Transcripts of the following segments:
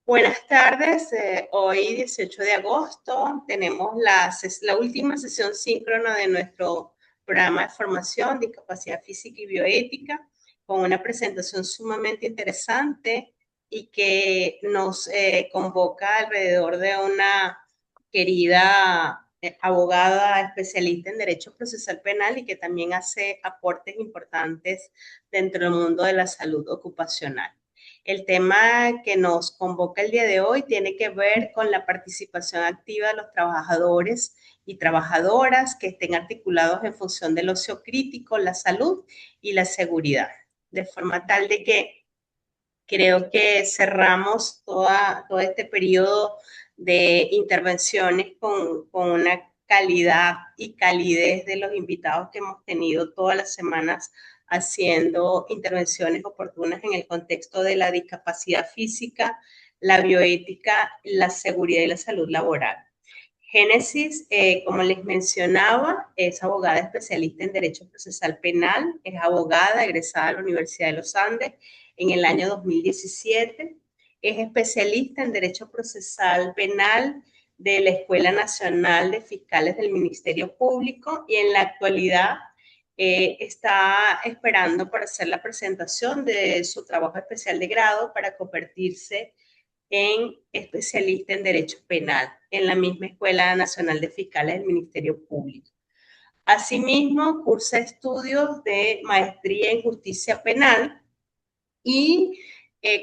Buenas tardes, hoy 18 de agosto tenemos la última sesión síncrona de nuestro programa de formación, discapacidad física y bioética, con una presentación sumamente interesante y que nos convoca alrededor de una querida abogada especialista en Derecho Procesal Penal y que también hace aportes importantes dentro del mundo de la salud ocupacional. El tema que nos convoca el día de hoy tiene que ver con la participación activa de los trabajadores y trabajadoras que estén articulados en función del ocio crítico, la salud y la seguridad, de forma tal de que creo que cerramos todo este periodo de intervenciones con una calidad y calidez de los invitados que hemos tenido todas las semanas haciendo intervenciones oportunas en el contexto de la discapacidad física, la bioética, la seguridad y la salud laboral. Génesis, como les mencionaba, es abogada especialista en Derecho Procesal Penal, es abogada egresada de la Universidad de los Andes en el año 2017, es especialista en Derecho Procesal Penal de la Escuela Nacional de Fiscales del Ministerio Público y en la actualidad está esperando para hacer la presentación de su trabajo especial de grado para convertirse en especialista en Derecho Penal en la misma Escuela Nacional de Fiscales del Ministerio Público. Asimismo, cursa estudios de maestría en Justicia Penal y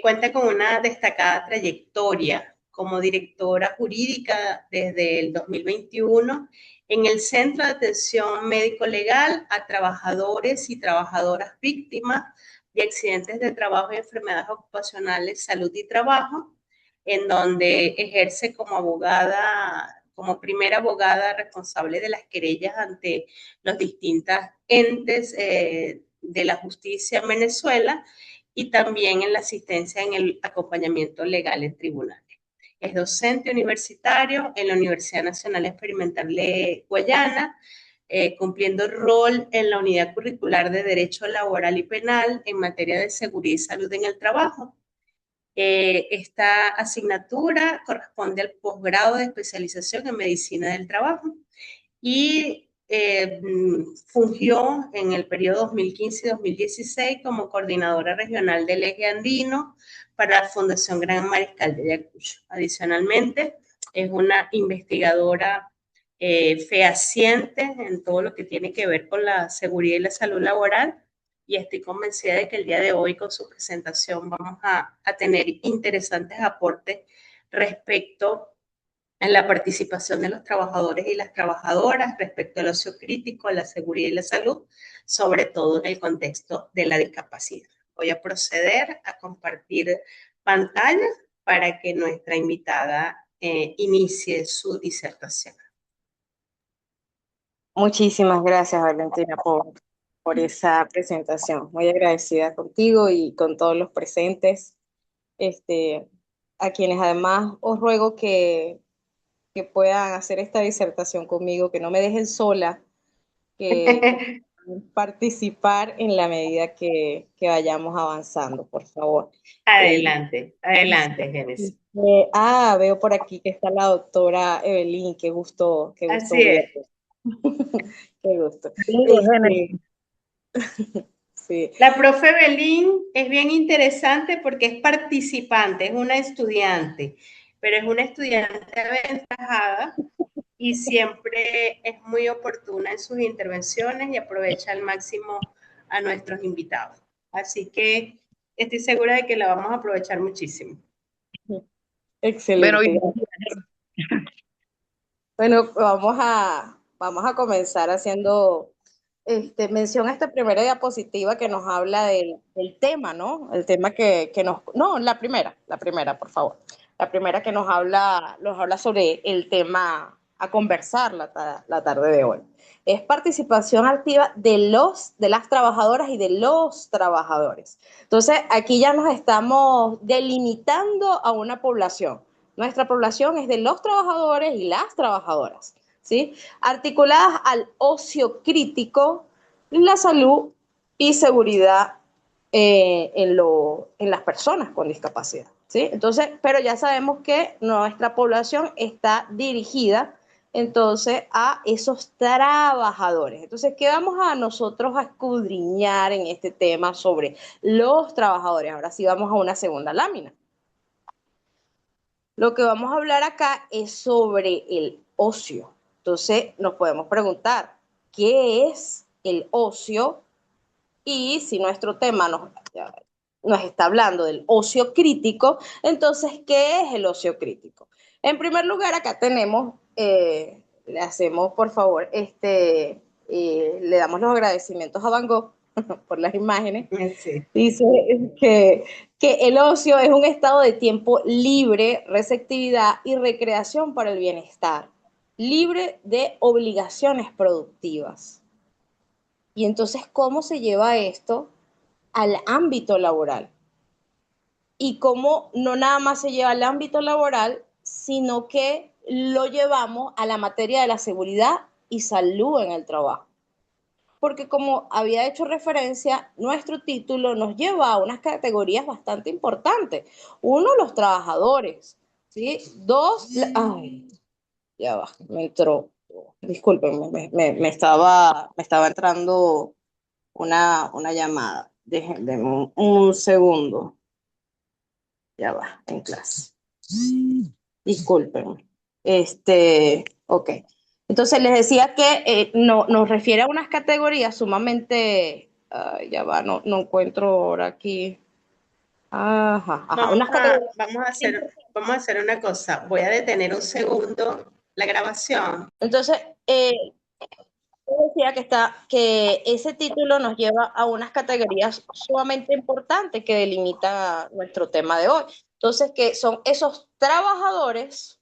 cuenta con una destacada trayectoria como directora jurídica desde el 2021 en el Centro de Atención Médico-Legal a Trabajadores y Trabajadoras Víctimas de Accidentes de Trabajo y Enfermedades Ocupacionales, Salud y Trabajo, en donde ejerce como abogada, como primera abogada responsable de las querellas ante los distintos entes de la justicia en Venezuela y también en la asistencia en el acompañamiento legal en tribunales. Es docente universitario en la Universidad Nacional Experimental de Guayana, cumpliendo el rol en la unidad curricular de Derecho Laboral y Penal en materia de seguridad y salud en el trabajo. Esta asignatura corresponde al posgrado de especialización en medicina del trabajo y fungió en el periodo 2015 y 2016 como coordinadora regional del eje andino para la Fundación Gran Mariscal de Ayacucho. Adicionalmente, es una investigadora fehaciente en todo lo que tiene que ver con la seguridad y la salud laboral y estoy convencida de que el día de hoy con su presentación vamos a tener interesantes aportes respecto en la participación de los trabajadores y las trabajadoras respecto al ocio crítico, a la seguridad y la salud, sobre todo en el contexto de la discapacidad. Voy a proceder a compartir pantalla para que nuestra invitada inicie su disertación. Muchísimas gracias, Valentina, por esa presentación. Muy agradecida contigo y con todos los presentes, este, a quienes además os ruego que puedan hacer esta disertación conmigo, que no me dejen sola, que participar en la medida que vayamos avanzando, por favor. Eh, Adelante, adelante, Génesis. Veo por aquí que está la doctora Evelyn, qué gusto Así es. verte. Qué gusto. Saludos, Este, Génesis. sí. La profe Belín es bien interesante porque es participante, es una estudiante, pero es una estudiante aventajada y siempre es muy oportuna en sus intervenciones y aprovecha al máximo a nuestros invitados. Así que estoy segura de que la vamos a aprovechar muchísimo. Bueno, Excelente. Bueno, vamos a comenzar haciendo mención a esta primera diapositiva que nos habla del tema, ¿no? El tema que nos... No, la primera, por favor. La primera que nos habla sobre el tema a conversar la tarde de hoy. Es participación activa de las trabajadoras y de los trabajadores. Entonces, aquí ya nos estamos delimitando a una población. Nuestra población es de los trabajadores y las trabajadoras, ¿sí? Articuladas al ocio crítico, la salud y seguridad en las personas con discapacidad, ¿sí? Entonces, pero ya sabemos que nuestra población está dirigida entonces a esos trabajadores. Entonces, ¿qué vamos a nosotros a escudriñar en este tema sobre los trabajadores? Ahora sí vamos a una segunda lámina. Lo que vamos a hablar acá es sobre el ocio. Entonces, nos podemos preguntar, ¿qué es el ocio? Y si nuestro tema nos está hablando del ocio crítico, entonces, ¿qué es el ocio crítico? En primer lugar, acá tenemos, le hacemos, por favor, le damos los agradecimientos a Van Gogh por las imágenes. Sí. Dice que el ocio es un estado de tiempo libre, receptividad y recreación para el bienestar, libre de obligaciones productivas. Y entonces, ¿cómo se lleva esto al ámbito laboral? Y cómo no nada más se lleva al ámbito laboral, sino que lo llevamos a la materia de la seguridad y salud en el trabajo. Porque como había hecho referencia, nuestro título nos lleva a unas categorías bastante importantes. Uno, los trabajadores, ¿sí? Dos, ay, ya va, me entró, disculpen, me estaba entrando una llamada. Déjenme un segundo. Ya va, en clase. Disculpen. Ok. Entonces les decía que no, nos refiere a unas categorías sumamente, ya va, no encuentro ahora aquí. Ajá, unas categorías. Vamos a hacer una cosa. Voy a detener un segundo la grabación. Entonces, decía que ese título nos lleva a unas categorías sumamente importantes que delimitan nuestro tema de hoy. Entonces, que son esos trabajadores,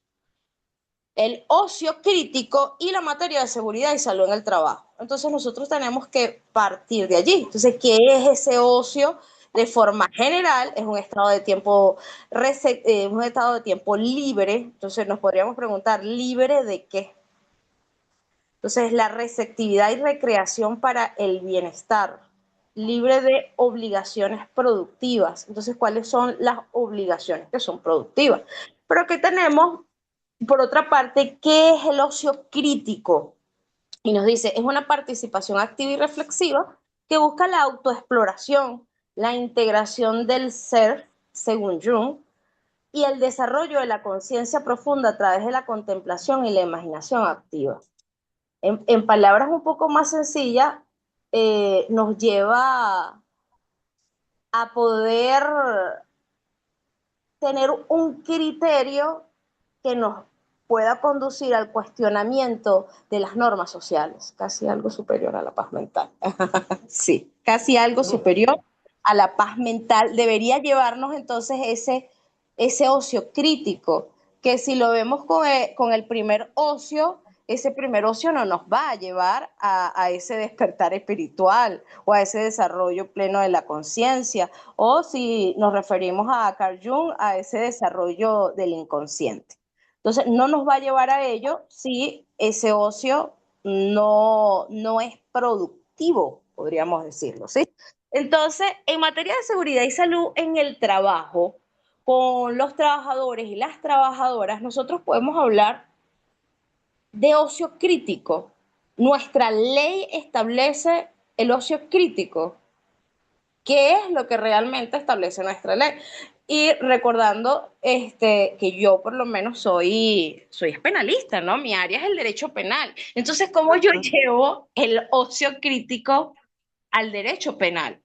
el ocio crítico y la materia de seguridad y salud en el trabajo. Entonces nosotros tenemos que partir de allí. Entonces, ¿qué es ese ocio? De forma general, es un estado de tiempo, un estado de tiempo libre. Entonces nos podríamos preguntar, ¿libre de qué? Entonces, la receptividad y recreación para el bienestar, libre de obligaciones productivas. Entonces, ¿cuáles son las obligaciones que son productivas? Pero ¿qué tenemos? Por otra parte, ¿qué es el ocio crítico? Y nos dice, es una participación activa y reflexiva que busca la autoexploración, la integración del ser, según Jung, y el desarrollo de la conciencia profunda a través de la contemplación y la imaginación activa. En palabras un poco más sencillas, nos lleva a poder tener un criterio que nos pueda conducir al cuestionamiento de las normas sociales, casi algo superior a la paz mental. Sí, casi algo superior a la paz mental. Debería llevarnos entonces ese ocio crítico, que si lo vemos con el primer ocio, ese primer ocio no nos va a llevar a ese despertar espiritual o a ese desarrollo pleno de la conciencia, o si nos referimos a Carl Jung, a ese desarrollo del inconsciente. Entonces, no nos va a llevar a ello si ese ocio no es productivo, podríamos decirlo, ¿sí? Entonces, en materia de seguridad y salud en el trabajo, con los trabajadores y las trabajadoras, nosotros podemos hablar de ocio crítico. Nuestra ley establece el ocio crítico. ¿Qué es lo que realmente establece nuestra ley? Y recordando que yo por lo menos soy penalista, ¿no? Mi área es el derecho penal. Entonces, ¿cómo yo llevo el ocio crítico al derecho penal?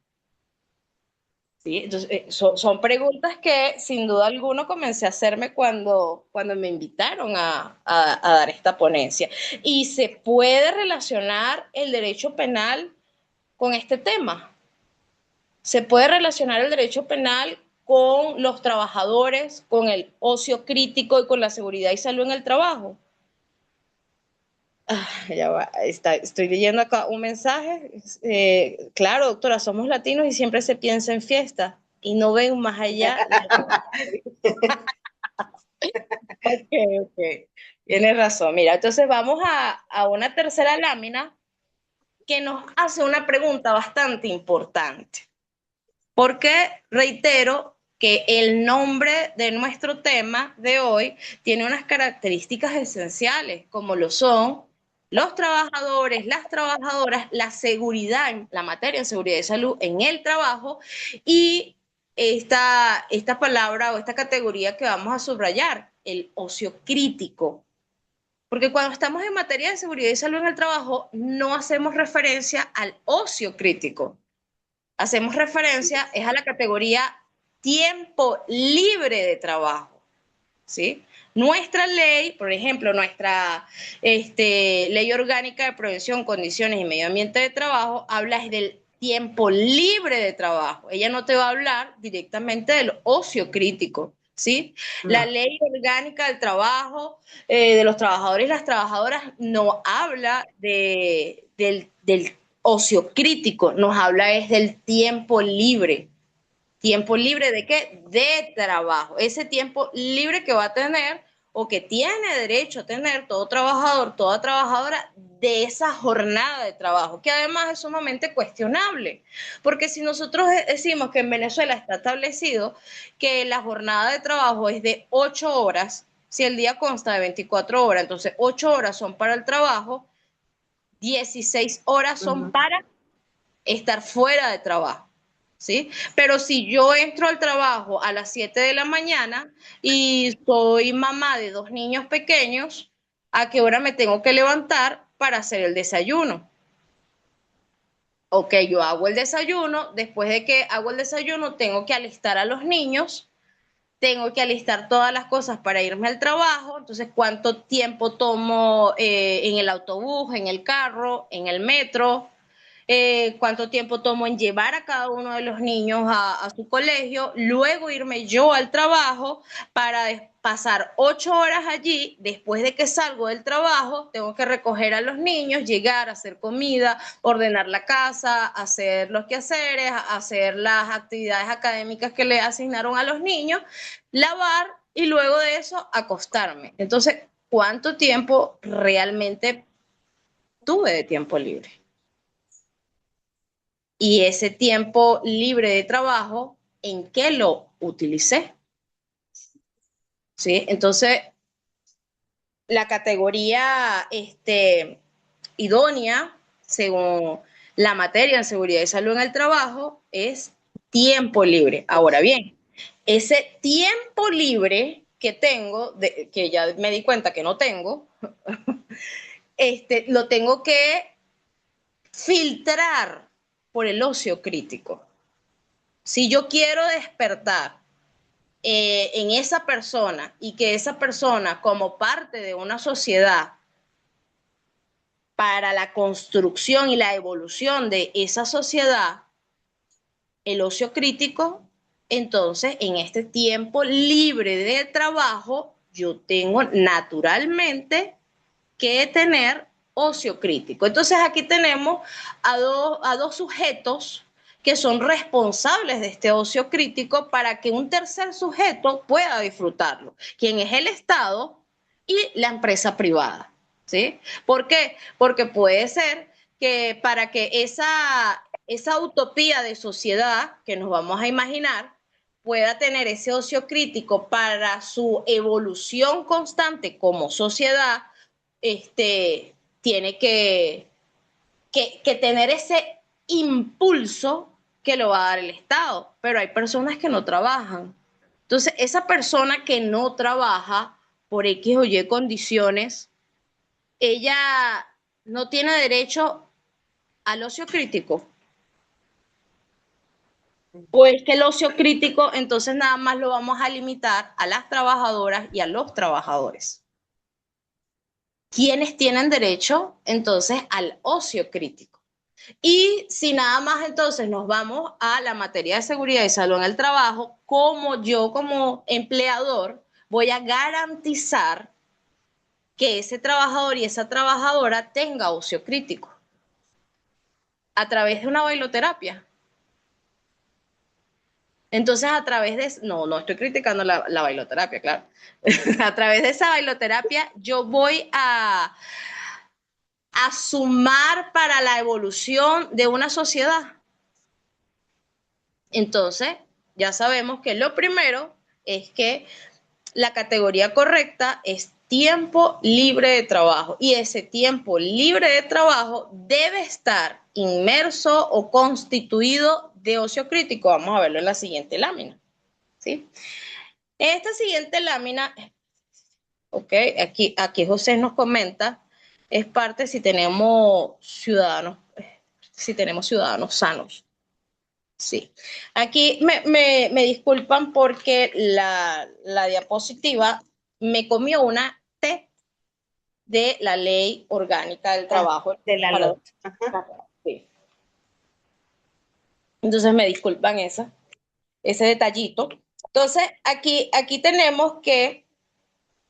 ¿Sí? Entonces, son preguntas que sin duda alguna comencé a hacerme cuando me invitaron a dar esta ponencia. ¿Y se puede relacionar el derecho penal con este tema? ¿Se puede relacionar el derecho penal con los trabajadores, con el ocio crítico y con la seguridad y salud en el trabajo? Ya va, estoy leyendo acá un mensaje. Claro, doctora, somos latinos y siempre se piensa en fiesta y no ven más allá. Ok. Tienes razón. Mira, entonces vamos a una tercera lámina que nos hace una pregunta bastante importante. porque reitero que el nombre de nuestro tema de hoy tiene unas características esenciales, como lo son los trabajadores, las trabajadoras, la seguridad, la materia de seguridad y salud en el trabajo y esta palabra o esta categoría que vamos a subrayar, el ocio crítico. Porque cuando estamos en materia de seguridad y salud en el trabajo, no hacemos referencia al ocio crítico. Hacemos referencia es a la categoría tiempo libre de trabajo, ¿sí? Nuestra ley, por ejemplo, nuestra ley orgánica de prevención, condiciones y medio ambiente de trabajo, habla del tiempo libre de trabajo. Ella no te va a hablar directamente del ocio crítico, ¿sí? No. La ley orgánica del trabajo, de los trabajadores y las trabajadoras, no habla del ocio crítico, nos habla es del tiempo libre. ¿Tiempo libre de qué? De trabajo. Ese tiempo libre que va a tener o que tiene derecho a tener todo trabajador, toda trabajadora de esa jornada de trabajo, que además es sumamente cuestionable. Porque si nosotros decimos que en Venezuela está establecido que la jornada de trabajo es de 8 horas, si el día consta de 24 horas, entonces 8 horas son para el trabajo, 16 horas son para estar fuera de trabajo, ¿sí? Pero si yo entro al trabajo a las 7 de la mañana y soy mamá de 2 niños pequeños, ¿a qué hora me tengo que levantar para hacer el desayuno? Ok, yo hago el desayuno, después de que hago el desayuno tengo que alistar a los niños, tengo que alistar todas las cosas para irme al trabajo, entonces cuánto tiempo tomo en el autobús, en el carro, en el metro, cuánto tiempo tomo en llevar a cada uno de los niños a su colegio, luego irme yo al trabajo para pasar 8 horas allí, después de que salgo del trabajo, tengo que recoger a los niños, llegar, hacer comida, ordenar la casa, hacer los quehaceres, hacer las actividades académicas que le asignaron a los niños, lavar y luego de eso acostarme. Entonces, ¿cuánto tiempo realmente tuve de tiempo libre? Y ese tiempo libre de trabajo, ¿en qué lo utilicé? ¿Sí? Entonces, la categoría idónea, según la materia en seguridad y salud en el trabajo, es tiempo libre. Ahora bien, ese tiempo libre que tengo, que ya me di cuenta que no tengo, lo tengo que filtrar por el ocio crítico. Si yo quiero despertar en esa persona y que esa persona como parte de una sociedad para la construcción y la evolución de esa sociedad, el ocio crítico, entonces en este tiempo libre de trabajo yo tengo naturalmente que tener ocio crítico. Entonces aquí tenemos a dos sujetos que son responsables de este ocio crítico para que un tercer sujeto pueda disfrutarlo, quien es el Estado y la empresa privada, ¿sí? ¿Por qué? Porque puede ser que para que esa utopía de sociedad que nos vamos a imaginar pueda tener ese ocio crítico para su evolución constante como sociedad, tiene que tener ese impulso que lo va a dar el Estado, pero hay personas que no trabajan. Entonces, esa persona que no trabaja por X o Y condiciones, ella no tiene derecho al ocio crítico. O es que el ocio crítico, entonces nada más lo vamos a limitar a las trabajadoras y a los trabajadores. ¿Quiénes tienen derecho entonces al ocio crítico? Y si nada más entonces nos vamos a la materia de seguridad y salud en el trabajo, ¿cómo yo como empleador voy a garantizar que ese trabajador y esa trabajadora tenga ocio crítico? A través de una bailoterapia. Entonces, a través de... No estoy criticando la bailoterapia, claro. A través de esa bailoterapia yo voy a sumar para la evolución de una sociedad. Entonces, ya sabemos que lo primero es que la categoría correcta es tiempo libre de trabajo, y ese tiempo libre de trabajo debe estar inmerso o constituido de ocio crítico. Vamos a verlo en la siguiente lámina, ¿sí? En esta siguiente lámina, ok, aquí José nos comenta, es parte si tenemos ciudadanos sanos. Sí, aquí me disculpan porque la diapositiva me comió una T de la Ley Orgánica del Trabajo. De la LOT. Sí. Entonces me disculpan ese detallito. Entonces aquí tenemos que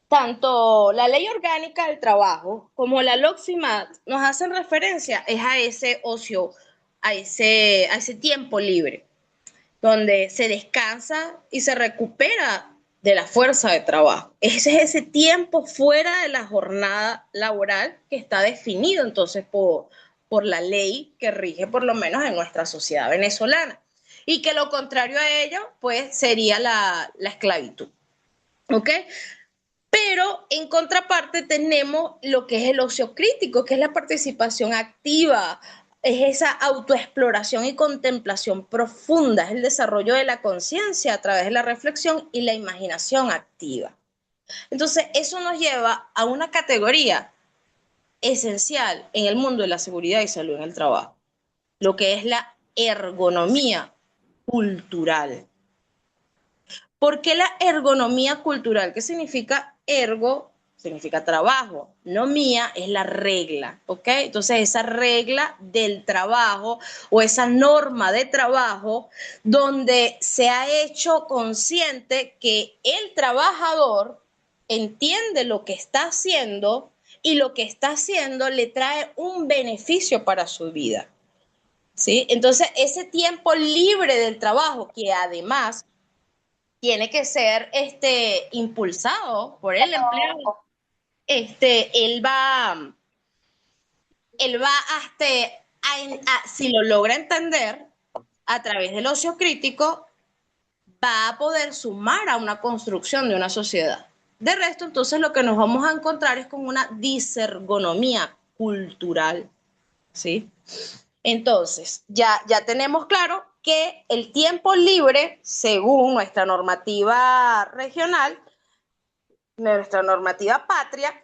tanto la Ley Orgánica del Trabajo como la LOCSIMAT nos hacen referencia es a ese ocio, a ese tiempo libre, donde se descansa y se recupera de la fuerza de trabajo. Ese es ese tiempo fuera de la jornada laboral que está definido entonces por la ley que rige por lo menos en nuestra sociedad venezolana. Y que lo contrario a ello, pues, sería la esclavitud. ¿Ok? Pero en contraparte tenemos lo que es el ocio crítico, que es la participación activa, es esa autoexploración y contemplación profunda, es el desarrollo de la conciencia a través de la reflexión y la imaginación activa. Entonces, eso nos lleva a una categoría esencial en el mundo de la seguridad y salud en el trabajo, lo que es la ergonomía cultural. ¿Por qué la ergonomía cultural? ¿Qué significa ergo? Significa trabajo. No mía es la regla, ¿ok? Entonces esa regla del trabajo o esa norma de trabajo donde se ha hecho consciente que el trabajador entiende lo que está haciendo y lo que está haciendo le trae un beneficio para su vida, ¿sí? Entonces ese tiempo libre del trabajo que además tiene que ser impulsado por el empleado. Él va si lo logra entender a través del ocio crítico, va a poder sumar a una construcción de una sociedad. De resto, entonces lo que nos vamos a encontrar es con una disergonomía cultural, ¿sí? Entonces, ya tenemos claro que el tiempo libre, según nuestra normativa regional, nuestra normativa patria,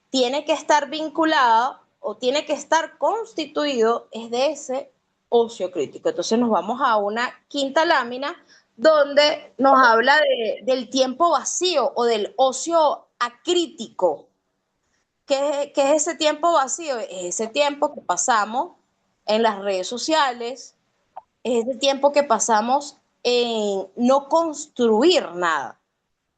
tiene que estar vinculado o tiene que estar constituido es de ese ocio crítico. Entonces nos vamos a una quinta lámina donde nos habla del tiempo vacío o del ocio acrítico. ¿Qué es ese tiempo vacío? Es ese tiempo que pasamos en las redes sociales, es ese tiempo que pasamos en no construir nada.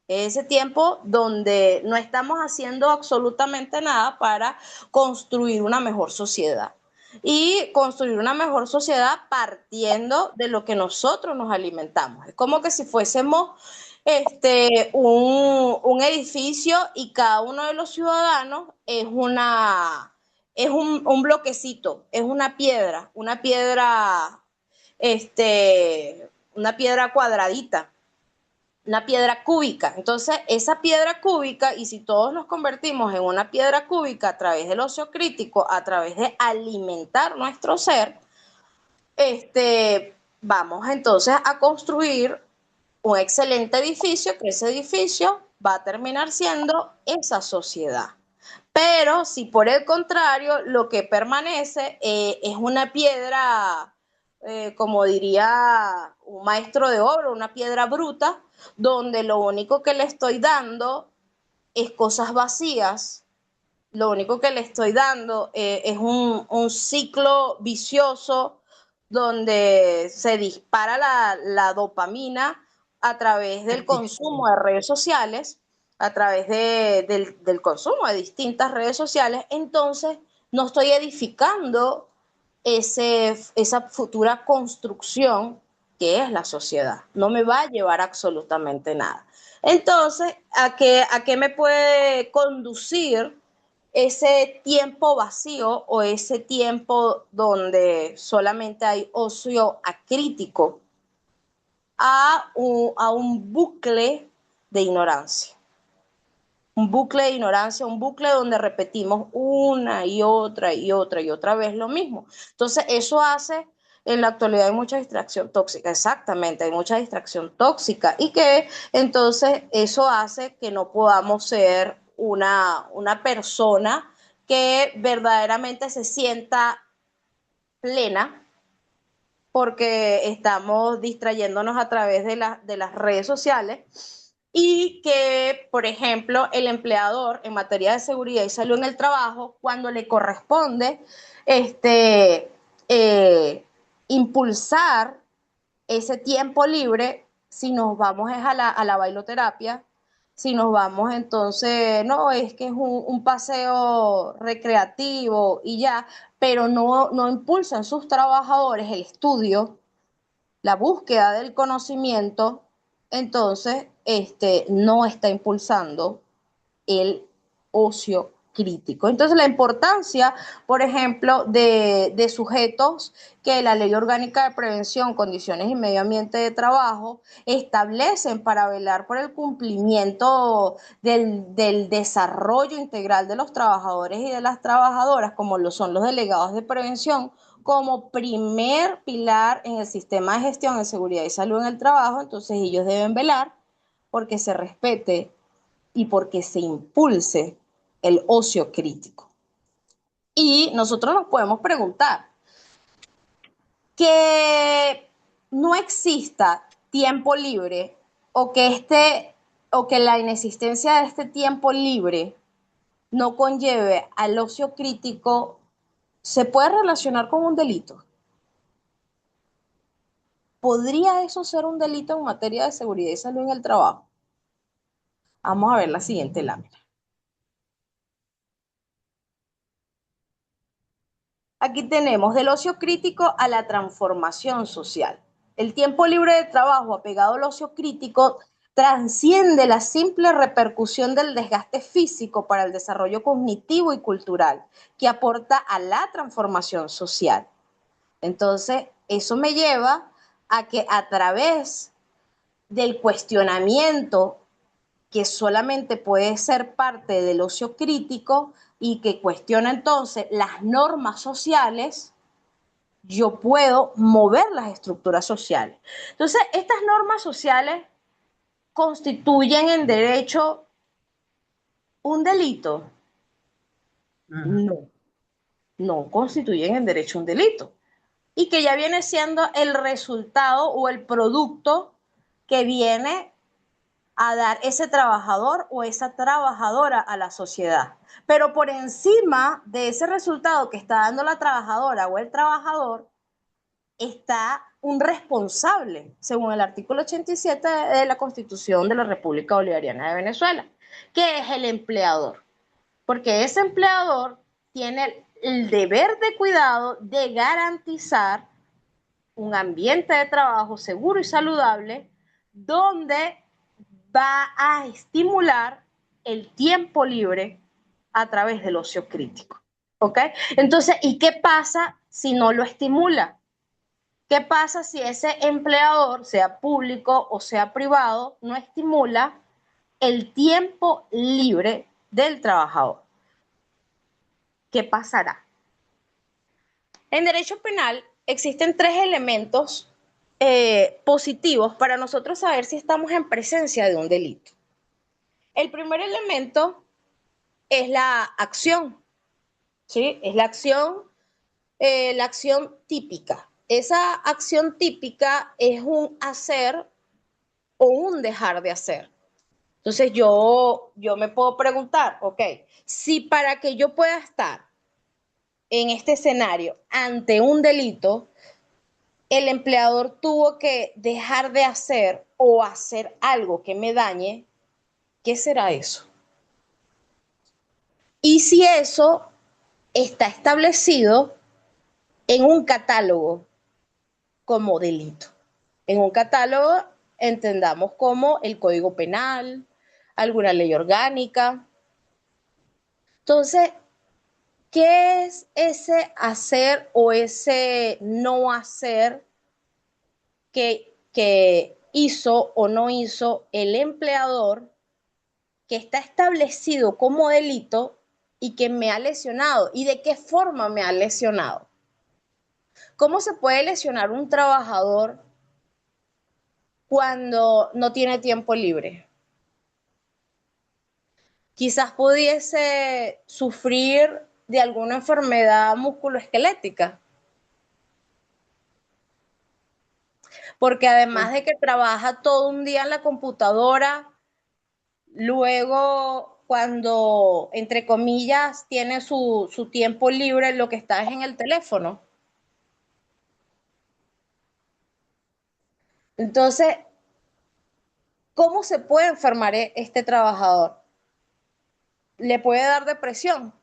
Es ese tiempo donde no estamos haciendo absolutamente nada para construir una mejor sociedad. Y construir una mejor sociedad partiendo de lo que nosotros nos alimentamos. Es como que si fuésemos un edificio y cada uno de los ciudadanos es un bloquecito, es una piedra cuadradita, una piedra cúbica. Entonces, esa piedra cúbica, y si todos nos convertimos en una piedra cúbica a través del ocio crítico, a través de alimentar nuestro ser, vamos entonces a construir un excelente edificio, que ese edificio va a terminar siendo esa sociedad. Pero si por el contrario lo que permanece es una piedra, como diría un maestro de obra, una piedra bruta, donde lo único que le estoy dando es cosas vacías, lo único que le estoy dando es un ciclo vicioso donde se dispara la dopamina a través del consumo de redes sociales, a través del consumo de distintas redes sociales. Entonces no estoy edificando esa futura construcción que es la sociedad. No me va a llevar absolutamente nada. Entonces, ¿a qué me puede conducir ese tiempo vacío o ese tiempo donde solamente hay ocio acrítico a un bucle de ignorancia. Un bucle de ignorancia, un bucle donde repetimos una y otra y otra y otra vez lo mismo. Entonces, eso hace, en la actualidad hay mucha distracción tóxica, exactamente, hay mucha distracción tóxica y que entonces eso hace que no podamos ser una persona que verdaderamente se sienta plena porque estamos distrayéndonos a través de las redes sociales y que, por ejemplo, el empleador en materia de seguridad y salud en el trabajo, cuando le corresponde eh, impulsar ese tiempo libre, si nos vamos es a la bailoterapia, si nos vamos entonces, no, es que es un paseo recreativo y ya, pero no impulsan sus trabajadores el estudio, la búsqueda del conocimiento, entonces no está impulsando el ocio crítico. Entonces, la importancia, por ejemplo, de sujetos que la Ley Orgánica de Prevención, Condiciones y Medio Ambiente de Trabajo establecen para velar por el cumplimiento del desarrollo integral de los trabajadores y de las trabajadoras, como lo son los delegados de prevención, como primer pilar en el sistema de gestión de seguridad y salud en el trabajo. Entonces ellos deben velar porque se respete y porque se impulse el ocio crítico. Y nosotros nos podemos preguntar que no exista tiempo libre o que la inexistencia de este tiempo libre no conlleve al ocio crítico, ¿se puede relacionar con un delito? ¿Podría eso ser un delito en materia de seguridad y salud en el trabajo? Vamos a ver la siguiente lámina. Aquí tenemos del ocio crítico a la transformación social. El tiempo libre de trabajo apegado al ocio crítico trasciende la simple repercusión del desgaste físico para el desarrollo cognitivo y cultural que aporta a la transformación social. Entonces, eso me lleva a que a través del cuestionamiento que solamente puede ser parte del ocio crítico y que cuestiona entonces las normas sociales, yo puedo mover las estructuras sociales. Entonces, estas normas sociales constituyen en derecho un delito. No, no constituyen en derecho un delito. Y que ya viene siendo el resultado o el producto que viene a dar ese trabajador o esa trabajadora a la sociedad. Pero por encima de ese resultado que está dando la trabajadora o el trabajador, está un responsable, según el artículo 87 de la Constitución de la República Bolivariana de Venezuela, que es el empleador. Porque ese empleador tiene el deber de cuidado de garantizar un ambiente de trabajo seguro y saludable donde va a estimular el tiempo libre a través del ocio crítico. ¿Ok? Entonces, ¿y qué pasa si no lo estimula? ¿Qué pasa si ese empleador, sea público o sea privado, no estimula el tiempo libre del trabajador? ¿Qué pasará? En derecho penal existen tres elementos positivos para nosotros saber si estamos en presencia de un delito. El primer elemento es la acción, ¿sí? Es la acción típica. Esa acción típica es un hacer o un dejar de hacer. Entonces yo me puedo preguntar, ok, si para que yo pueda estar en este escenario ante un delito, el empleador tuvo que dejar de hacer o hacer algo que me dañe, ¿qué será eso? Y si eso está establecido en un catálogo como delito. En un catálogo entendamos como el Código Penal, alguna ley orgánica. Entonces, ¿qué es ese hacer o ese no hacer que hizo o no hizo el empleador que está establecido como delito y que me ha lesionado? ¿Y de qué forma me ha lesionado? ¿Cómo se puede lesionar un trabajador cuando no tiene tiempo libre? Quizás pudiese sufrir de alguna enfermedad musculoesquelética, porque además de que trabaja todo un día en la computadora, luego cuando, entre comillas, tiene su tiempo libre, lo que está es en el teléfono. Entonces, ¿cómo se puede enfermar este trabajador? Le puede dar depresión.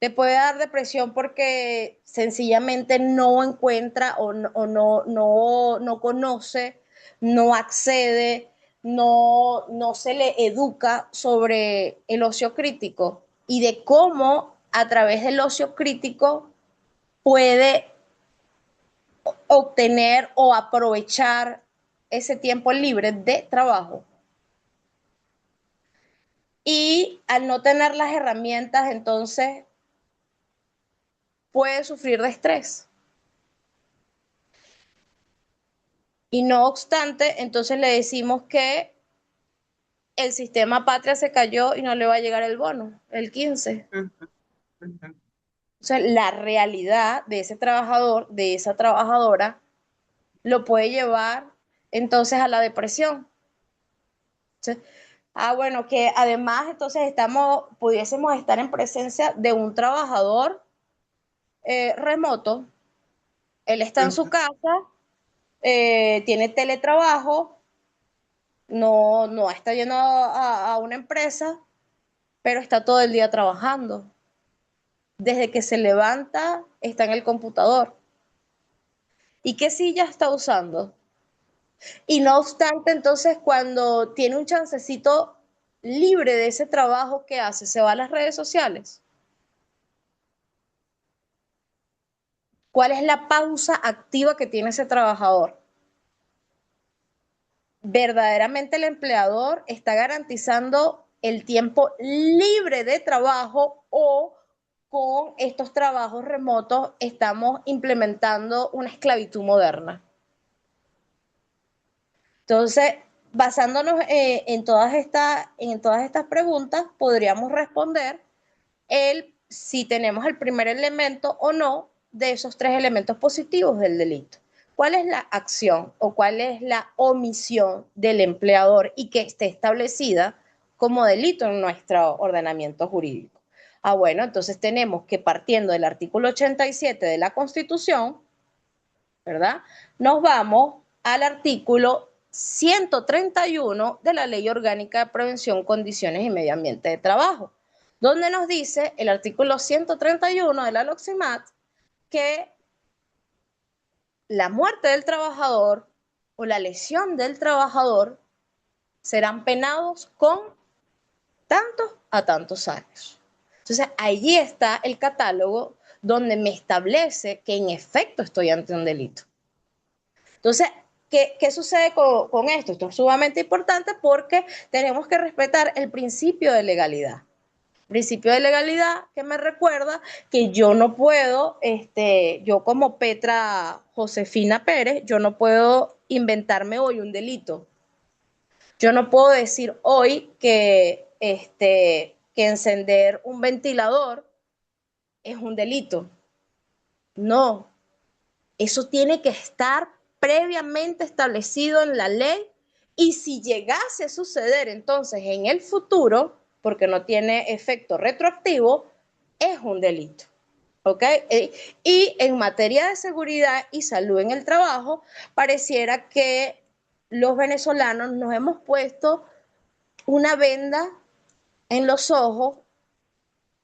Le puede dar depresión porque sencillamente no encuentra o no conoce, no accede, no se le educa sobre el ocio crítico y de cómo a través del ocio crítico puede obtener o aprovechar ese tiempo libre de trabajo. Y al no tener las herramientas, entonces puede sufrir de estrés. Y no obstante, entonces le decimos que el sistema patria se cayó y no le va a llegar el bono, el 15. O sea, la realidad de ese trabajador, de esa trabajadora, lo puede llevar entonces a la depresión. Entonces, bueno, que además entonces pudiésemos estar en presencia de un trabajador remoto. Él está en su casa, tiene teletrabajo, no está yendo a una empresa, pero está todo el día trabajando. Desde que se levanta, está en el computador. ¿Y qué silla está usando? Y no obstante, entonces, cuando tiene un chancecito libre de ese trabajo que hace, se va a las redes sociales. ¿Cuál es la pausa activa que tiene ese trabajador? ¿Verdaderamente el empleador está garantizando el tiempo libre de trabajo o con estos trabajos remotos estamos implementando una esclavitud moderna? Entonces, basándonos en todas estas preguntas, podríamos responder si tenemos el primer elemento o no de esos tres elementos positivos del delito. ¿Cuál es la acción o cuál es la omisión del empleador y que esté establecida como delito en nuestro ordenamiento jurídico? Bueno, entonces tenemos que, partiendo del artículo 87 de la Constitución, ¿verdad? Nos vamos al artículo 131 de la Ley Orgánica de Prevención, Condiciones y Medio Ambiente de Trabajo, donde nos dice el artículo 131 de la LOXIMAT que la muerte del trabajador o la lesión del trabajador serán penados con tantos a tantos años. Entonces, allí está el catálogo donde me establece que en efecto estoy ante un delito. Entonces, ¿qué sucede con esto? Esto es sumamente importante porque tenemos que respetar el principio de legalidad. Principio de legalidad que me recuerda que yo no puedo, yo como Petra Josefina Pérez, yo no puedo inventarme hoy un delito. Yo no puedo decir hoy que encender un ventilador es un delito. No, eso tiene que estar previamente establecido en la ley y si llegase a suceder entonces en el futuro, porque no tiene efecto retroactivo, es un delito. ¿Ok? Y en materia de seguridad y salud en el trabajo, pareciera que los venezolanos nos hemos puesto una venda en los ojos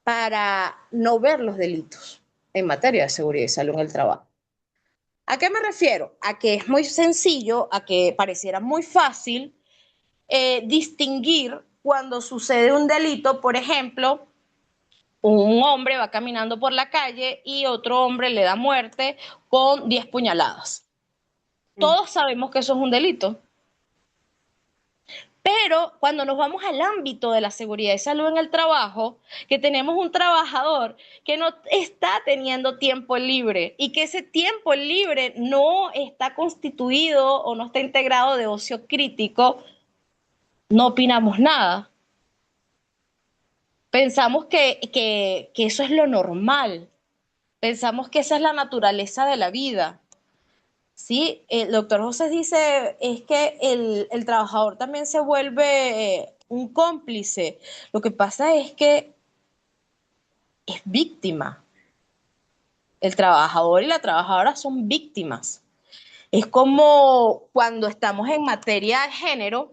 para no ver los delitos en materia de seguridad y salud en el trabajo. ¿A qué me refiero? A que es muy sencillo, a que pareciera muy fácil distinguir cuando sucede un delito, por ejemplo, un hombre va caminando por la calle y otro hombre le da muerte con 10 puñaladas. Todos sabemos que eso es un delito. Pero cuando nos vamos al ámbito de la seguridad y salud en el trabajo, que tenemos un trabajador que no está teniendo tiempo libre y que ese tiempo libre no está constituido o no está integrado de ocio crítico, no opinamos nada. Pensamos que eso es lo normal. Pensamos que esa es la naturaleza de la vida. Sí, el doctor José dice es que el trabajador también se vuelve un cómplice. Lo que pasa es que es víctima. El trabajador y la trabajadora son víctimas. Es como cuando estamos en materia de género,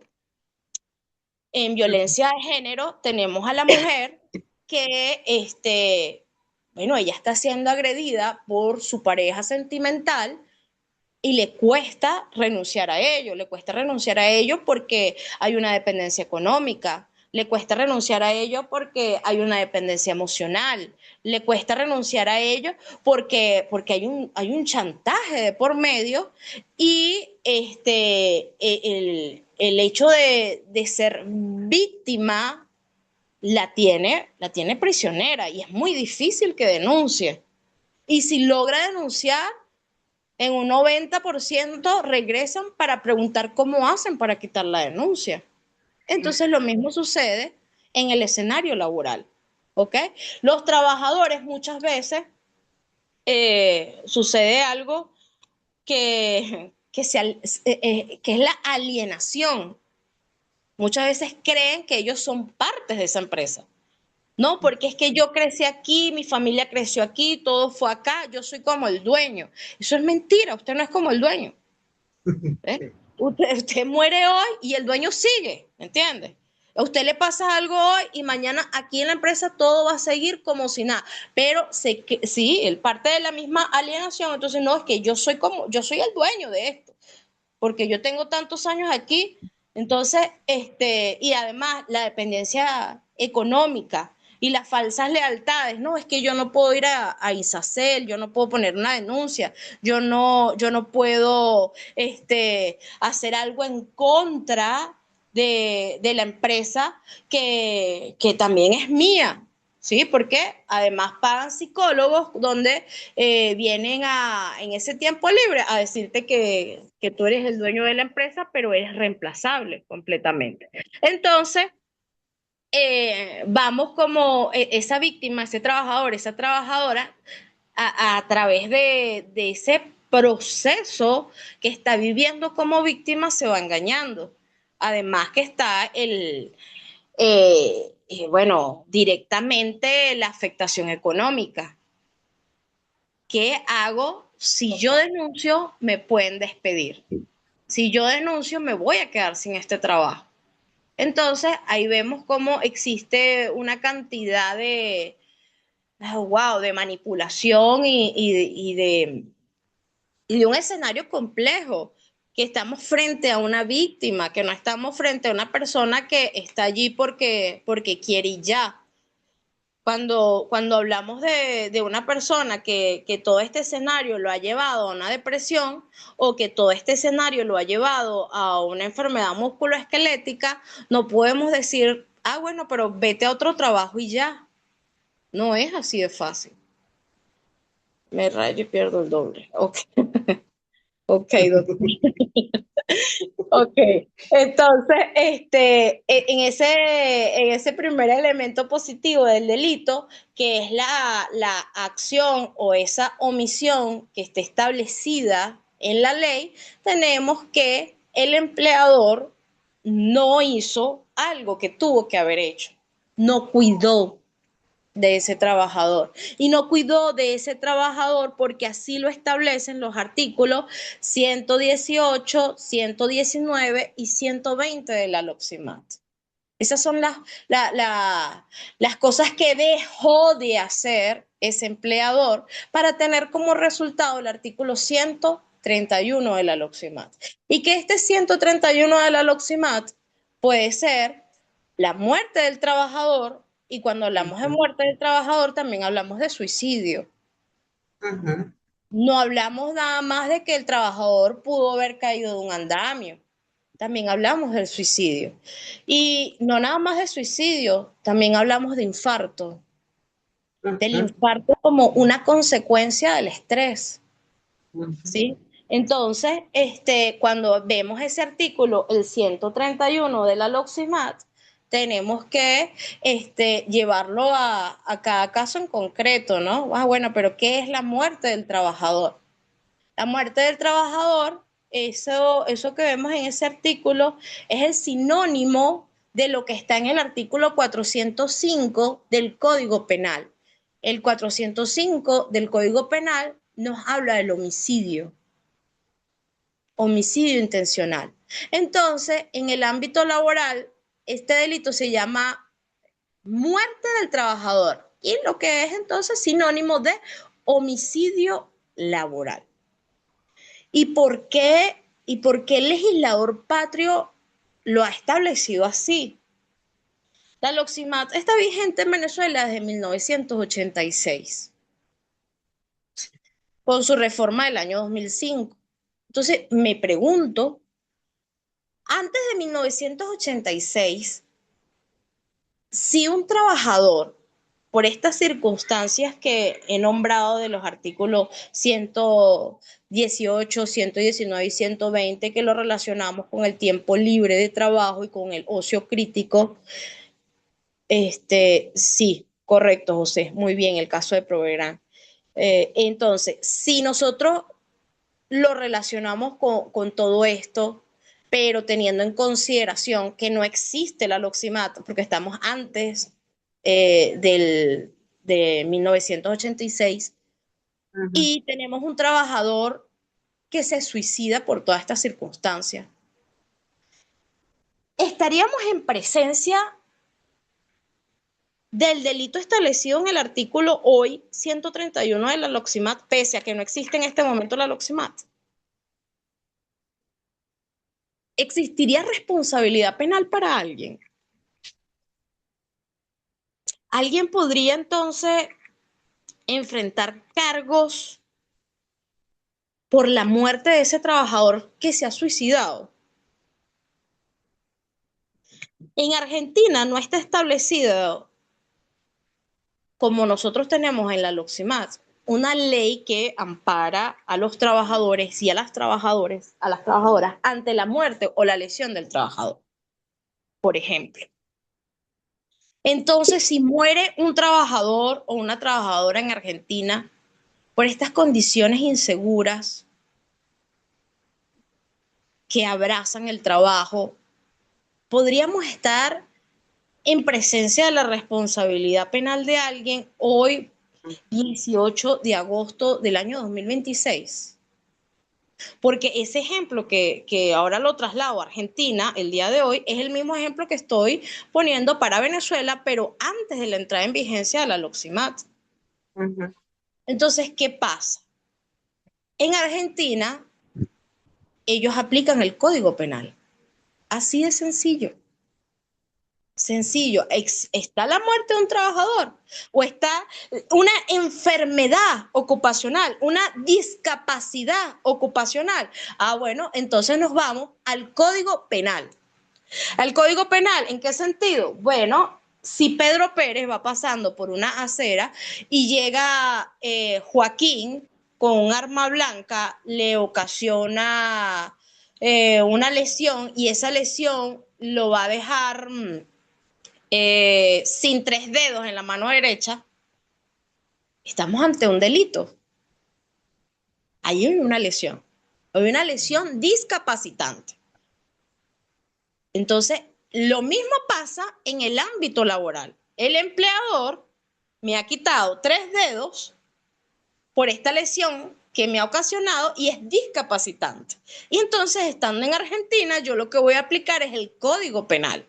en violencia de género, tenemos a la mujer que, bueno, ella está siendo agredida por su pareja sentimental y le cuesta renunciar a ello porque hay una dependencia económica, le cuesta renunciar a ello porque hay una dependencia emocional, le cuesta renunciar a ello porque hay un chantaje de por medio y el hecho de ser víctima la tiene prisionera y es muy difícil que denuncie. Y si logra denunciar, en un 90% regresan para preguntar cómo hacen para quitar la denuncia. Entonces lo mismo sucede en el escenario laboral. ¿Ok? Los trabajadores muchas veces sucede algo que es la alienación. Muchas veces creen que ellos son partes de esa empresa. No, porque es que yo crecí aquí, mi familia creció aquí, todo fue acá, yo soy como el dueño. Eso es mentira, usted no es como el dueño. ¿Eh? Usted muere hoy y el dueño sigue, ¿me entiende? A usted le pasa algo hoy y mañana aquí en la empresa todo va a seguir como si nada. Pero sí, él parte de la misma alienación, entonces no, es que yo soy el dueño de esto, porque yo tengo tantos años aquí, entonces, y además la dependencia económica y las falsas lealtades, no, es que yo no puedo ir a Isacel, yo no puedo poner una denuncia, yo no puedo hacer algo en contra de la empresa que también es mía, ¿sí? Porque además pagan psicólogos donde en ese tiempo libre a decirte que tú eres el dueño de la empresa, pero eres reemplazable completamente. Entonces, vamos como esa víctima, ese trabajador, esa trabajadora, a través de ese proceso que está viviendo como víctima, se va engañando. Además que está bueno, directamente la afectación económica. ¿Qué hago? Si yo denuncio, me pueden despedir. Si yo denuncio, me voy a quedar sin este trabajo. Entonces, ahí vemos cómo existe una cantidad de manipulación y de un escenario complejo, que estamos frente a una víctima, que no estamos frente a una persona que está allí porque quiere y ya. Cuando hablamos de una persona que todo este escenario lo ha llevado a una depresión o que todo este escenario lo ha llevado a una enfermedad musculoesquelética, no podemos decir, ah, bueno, pero vete a otro trabajo y ya. No es así de fácil. Me rayo y pierdo el doble. Ok, ok, doctor. Ok, entonces, en ese primer elemento positivo del delito, que es la acción o esa omisión que esté establecida en la ley, tenemos que el empleador no hizo algo que tuvo que haber hecho, no cuidó de ese trabajador. Y no cuidó de ese trabajador porque así lo establecen los artículos 118, 119 y 120 de la LOCSIMAT. Esas son las cosas que dejó de hacer ese empleador para tener como resultado el artículo 131 de la LOCSIMAT. Y que este 131 de la LOCSIMAT puede ser la muerte del trabajador Y cuando hablamos de muerte del trabajador, también hablamos de suicidio. No hablamos nada más de que el trabajador pudo haber caído de un andamio. También hablamos del suicidio. Y no nada más de suicidio, también hablamos de infarto. Del infarto como una consecuencia del estrés. ¿Sí? Entonces, cuando vemos ese artículo, el 131 de la LOXIMAT, tenemos que llevarlo a cada caso en concreto, ¿no? Bueno, pero ¿qué es la muerte del trabajador? La muerte del trabajador, eso que vemos en ese artículo, es el sinónimo de lo que está en el artículo 405 del Código Penal. El 405 del Código Penal nos habla del homicidio intencional. Entonces, en el ámbito laboral, este delito se llama muerte del trabajador y lo que es entonces sinónimo de homicidio laboral. ¿Y por qué el legislador patrio lo ha establecido así? La LOXIMAT está vigente en Venezuela desde 1986, con su reforma del año 2005. Entonces, me pregunto, antes de 1986, si un trabajador, por estas circunstancias que he nombrado de los artículos 118, 119 y 120, que lo relacionamos con el tiempo libre de trabajo y con el ocio crítico, sí, correcto, José, muy bien, el caso de Proveran. Entonces, si nosotros lo relacionamos con todo esto, pero teniendo en consideración que no existe la LOXIMAT, porque estamos antes de 1986, y tenemos un trabajador que se suicida por todas estas circunstancias. Estaríamos en presencia del delito establecido en el artículo hoy 131 de la LOXIMAT, pese a que no existe en este momento la LOXIMAT. ¿Existiría responsabilidad penal para alguien? ¿Alguien podría entonces enfrentar cargos por la muerte de ese trabajador que se ha suicidado? En Argentina no está establecido, como nosotros tenemos en la LOXIMAT, una ley que ampara a los trabajadores y a las trabajadoras ante la muerte o la lesión del trabajador, por ejemplo. Entonces, si muere un trabajador o una trabajadora en Argentina por estas condiciones inseguras que abrazan el trabajo, podríamos estar en presencia de la responsabilidad penal de alguien hoy, 18 de agosto del año 2026. Porque ese ejemplo que ahora lo traslado a Argentina el día de hoy es el mismo ejemplo que estoy poniendo para Venezuela, pero antes de la entrada en vigencia de la LOXIMAT. Entonces, ¿qué pasa? En Argentina, ellos aplican el Código Penal. Así de sencillo. Sencillo. ¿Está la muerte de un trabajador? ¿O está una enfermedad ocupacional, una discapacidad ocupacional? Bueno, entonces nos vamos al Código Penal. ¿Al Código Penal en qué sentido? Bueno, si Pedro Pérez va pasando por una acera y llega Joaquín con un arma blanca, le ocasiona una lesión y esa lesión lo va a dejar sin 3 dedos en la mano derecha, estamos ante un delito. Ahí hay una lesión discapacitante. Entonces, lo mismo pasa en el ámbito laboral. El empleador me ha quitado 3 dedos por esta lesión que me ha ocasionado y es discapacitante. Y entonces, estando en Argentina, yo lo que voy a aplicar es el Código Penal.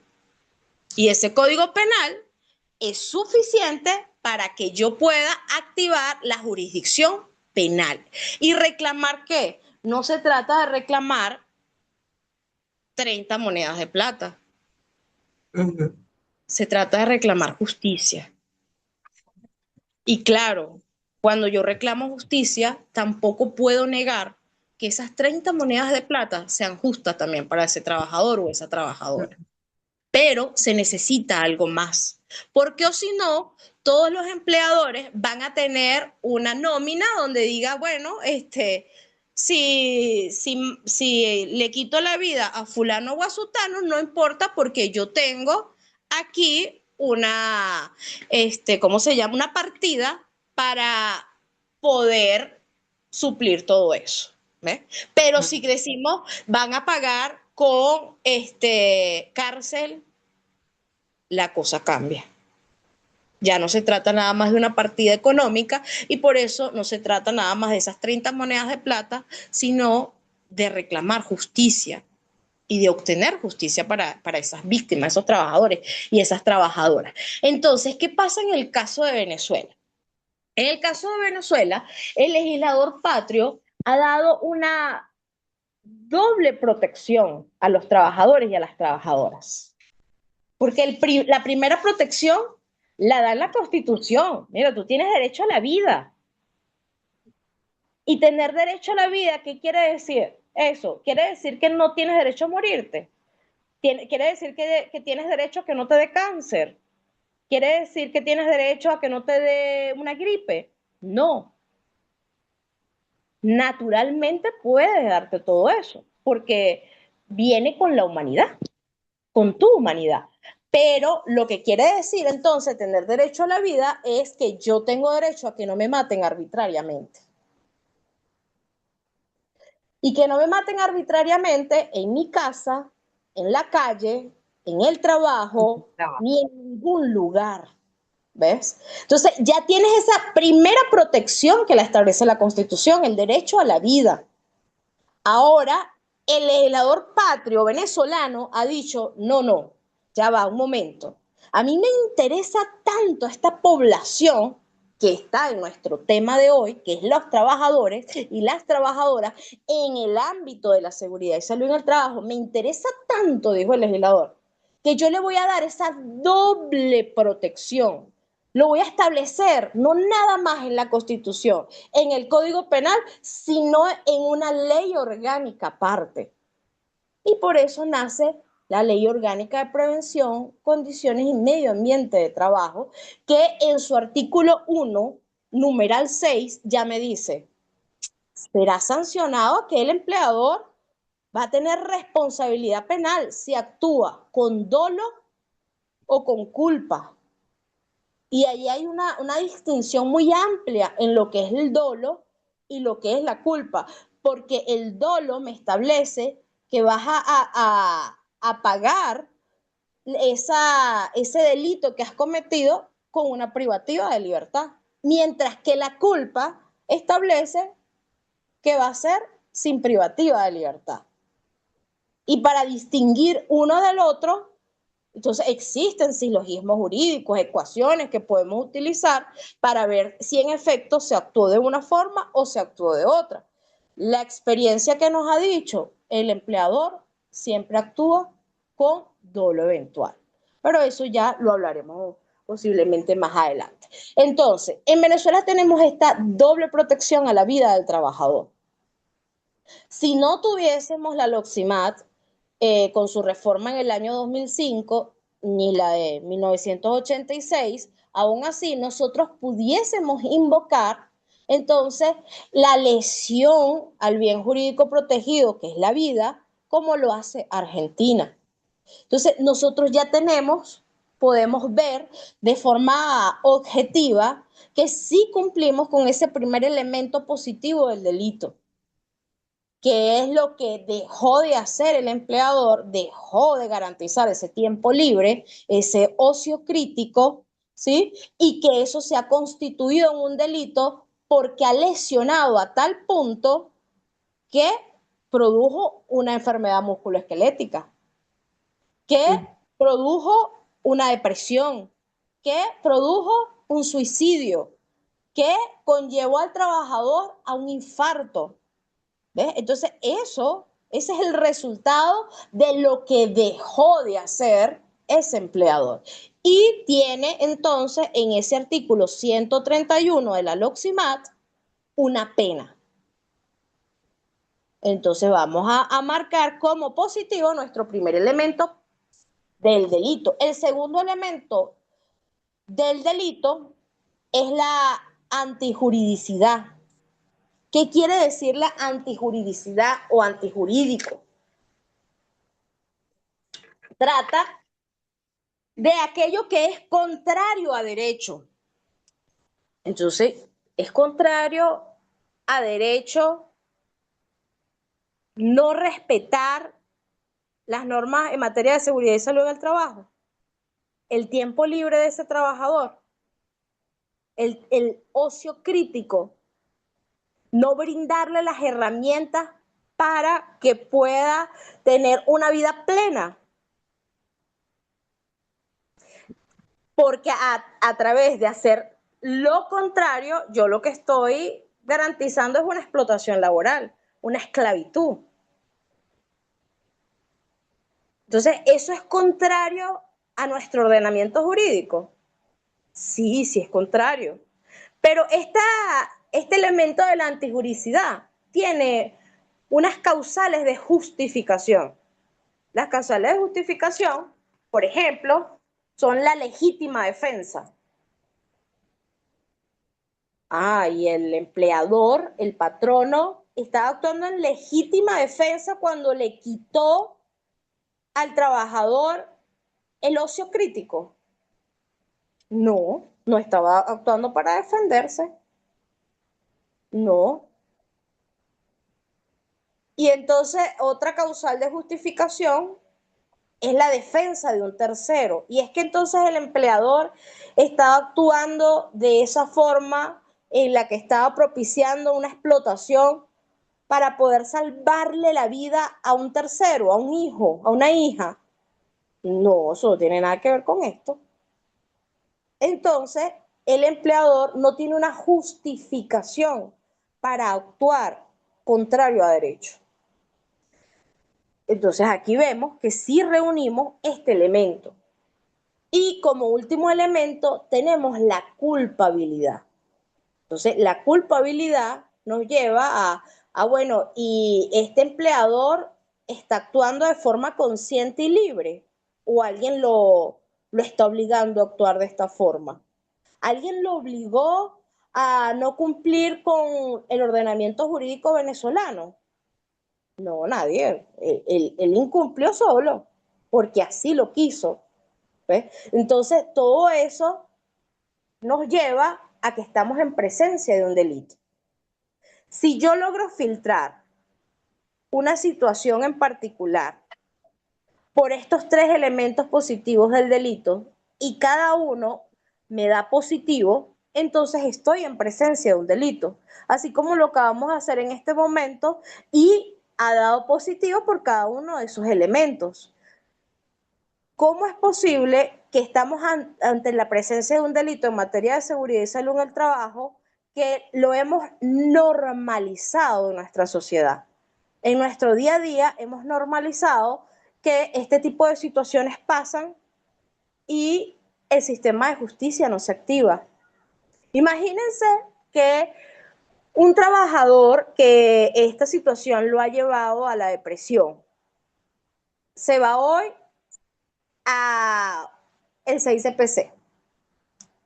Y ese Código Penal es suficiente para que yo pueda activar la jurisdicción penal. ¿Y reclamar qué? No se trata de reclamar 30 monedas de plata. se trata de reclamar justicia. Y claro, cuando yo reclamo justicia, tampoco puedo negar que esas 30 monedas de plata sean justas también para ese trabajador o esa trabajadora. Pero se necesita algo más, porque o si no, todos los empleadores van a tener una nómina donde diga, bueno, si le quito la vida a fulano o a sutano, no importa porque yo tengo aquí ¿cómo se llama? Una partida para poder suplir todo eso. ¿Ves? Pero si decimos, van a pagar con cárcel, la cosa cambia. Ya no se trata nada más de una partida económica y por eso no se trata nada más de esas 30 monedas de plata, sino de reclamar justicia y de obtener justicia para esas víctimas, esos trabajadores y esas trabajadoras. Entonces, ¿qué pasa en el caso de Venezuela? En el caso de Venezuela, el legislador patrio ha dado una doble protección a los trabajadores y a las trabajadoras. Porque la primera protección la da la Constitución. Mira, tú tienes derecho a la vida. Y tener derecho a la vida, ¿qué quiere decir? Eso, quiere decir que no tienes derecho a morirte. Quiere decir que tienes derecho a que no te dé cáncer. Quiere decir que tienes derecho a que no te dé una gripe. No. Naturalmente puedes darte todo eso, porque viene con la humanidad, con tu humanidad. Pero lo que quiere decir entonces tener derecho a la vida es que yo tengo derecho a que no me maten arbitrariamente. Y que no me maten arbitrariamente en mi casa, en la calle, en el trabajo, ni en ningún lugar. ¿Ves? Entonces ya tienes esa primera protección que la establece la Constitución, el derecho a la vida. Ahora, el legislador patrio venezolano ha dicho, no, ya va, un momento. A mí me interesa tanto esta población que está en nuestro tema de hoy, que es los trabajadores y las trabajadoras en el ámbito de la seguridad y salud en el trabajo. Me interesa tanto, dijo el legislador, que yo le voy a dar esa doble protección. Lo voy a establecer, no nada más en la Constitución, en el Código Penal, sino en una ley orgánica aparte. Y por eso nace la Ley Orgánica de Prevención, Condiciones y Medio Ambiente de Trabajo, que en su artículo 1, numeral 6, ya me dice, será sancionado aquel empleador, va a tener responsabilidad penal si actúa con dolo o con culpa. Y ahí hay una distinción muy amplia en lo que es el dolo y lo que es la culpa, porque el dolo me establece que vas a pagar ese delito que has cometido con una privativa de libertad, mientras que la culpa establece que va a ser sin privativa de libertad. Y para distinguir uno del otro, entonces existen silogismos jurídicos, ecuaciones que podemos utilizar para ver si en efecto se actuó de una forma o se actuó de otra. La experiencia que nos ha dicho el empleador siempre actúa con dolo eventual, pero eso ya lo hablaremos posiblemente más adelante. Entonces, en Venezuela tenemos esta doble protección a la vida del trabajador. Si no tuviésemos la LOXIMAT, con su reforma en el año 2005, ni la de 1986, aún así nosotros pudiésemos invocar entonces la lesión al bien jurídico protegido, que es la vida, como lo hace Argentina. Entonces nosotros ya podemos ver de forma objetiva que sí cumplimos con ese primer elemento positivo del delito, que es lo que dejó de hacer el empleador, dejó de garantizar ese tiempo libre, ese ocio crítico, ¿sí? Y que eso se ha constituido en un delito porque ha lesionado a tal punto que produjo una enfermedad musculoesquelética, que produjo una depresión, que produjo un suicidio, que conllevó al trabajador a un infarto. ¿Ves? Entonces ese es el resultado de lo que dejó de hacer ese empleador. y tiene entonces en ese artículo 131 de la LOXIMAT una pena. Entonces vamos a marcar como positivo nuestro primer elemento del delito. El segundo elemento del delito es la antijuridicidad. ¿Qué quiere decir la antijuridicidad o antijurídico? Trata de aquello que es contrario a derecho. Entonces, es contrario a derecho no respetar las normas en materia de seguridad y salud en el trabajo, el tiempo libre de ese trabajador, el ocio crítico, no brindarle las herramientas para que pueda tener una vida plena. Porque a través de hacer lo contrario, yo lo que estoy garantizando es una explotación laboral, una esclavitud. Entonces, ¿eso es contrario a nuestro ordenamiento jurídico? Sí, sí es contrario. Pero este elemento de la antijuricidad tiene unas causales de justificación. Las causales de justificación, por ejemplo, son la legítima defensa. Y el empleador, el patrono, estaba actuando en legítima defensa cuando le quitó al trabajador el ocio crítico. No, no estaba actuando para defenderse. No. Y entonces otra causal de justificación es la defensa de un tercero. Y es que entonces el empleador estaba actuando de esa forma en la que estaba propiciando una explotación para poder salvarle la vida a un tercero, a un hijo, a una hija. No, eso no tiene nada que ver con esto. Entonces, el empleador no tiene una justificación para actuar contrario a derecho. Entonces, aquí vemos que sí reunimos este elemento. Y como último elemento tenemos la culpabilidad. Entonces, la culpabilidad nos lleva bueno, y este empleador está actuando de forma consciente y libre, o alguien lo está obligando a actuar de esta forma. ¿Alguien lo obligó a no cumplir con el ordenamiento jurídico venezolano? No, nadie. Él incumplió solo, porque así lo quiso. ¿Ves? Entonces, todo eso nos lleva a que estamos en presencia de un delito. Si yo logro filtrar una situación en particular por estos tres elementos positivos del delito y cada uno me da positivo, entonces estoy en presencia de un delito, así como lo acabamos de hacer en este momento y ha dado positivo por cada uno de esos elementos. ¿Cómo es posible que estamos ante la presencia de un delito en materia de seguridad y salud en el trabajo que lo hemos normalizado en nuestra sociedad? En nuestro día a día hemos normalizado que este tipo de situaciones pasan y el sistema de justicia no se activa. Imagínense que un trabajador que esta situación lo ha llevado a la depresión se va hoy a el 6CPC.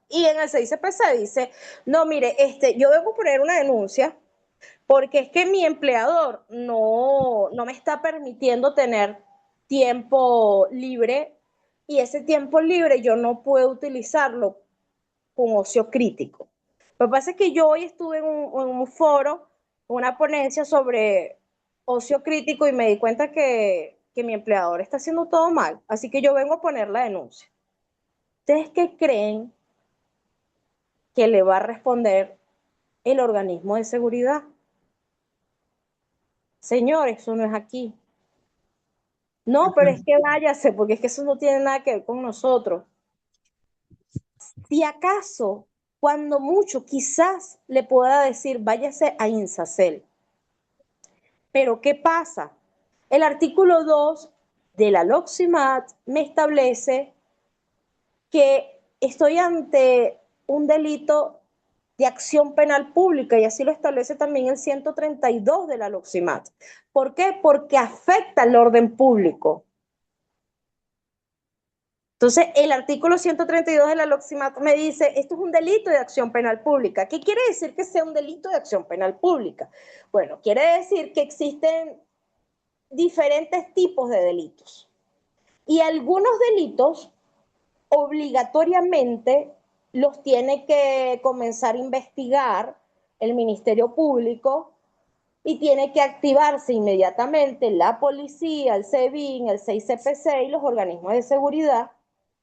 Y en el 6CPC dice, no, mire, yo vengo a poner una denuncia porque es que mi empleador no me está permitiendo tener tiempo libre y ese tiempo libre yo no puedo utilizarlo con ocio crítico. Lo que pasa es que yo hoy estuve en un foro, una ponencia sobre ocio crítico y me di cuenta que mi empleador está haciendo todo mal, así que yo vengo a poner la denuncia. ¿Ustedes qué creen que le va a responder el organismo de seguridad? Señores, eso no es aquí. No, pero es que váyase, porque es que eso no tiene nada que ver con nosotros. Si acaso, cuando mucho, quizás le pueda decir, váyase a INSACEL. Pero ¿qué pasa? El artículo 2 de la LOXIMAT me establece que estoy ante un delito de acción penal pública, y así lo establece también el 132 de la LOCSIMAT. ¿Por qué? Porque afecta al orden público. Entonces, el artículo 132 de la LOCSIMAT me dice, esto es un delito de acción penal pública. ¿Qué quiere decir que sea un delito de acción penal pública? Bueno, quiere decir que existen diferentes tipos de delitos. Y algunos delitos obligatoriamente los tiene que comenzar a investigar el Ministerio Público y tiene que activarse inmediatamente la policía, el SEBIN, el 6CPC y los organismos de seguridad.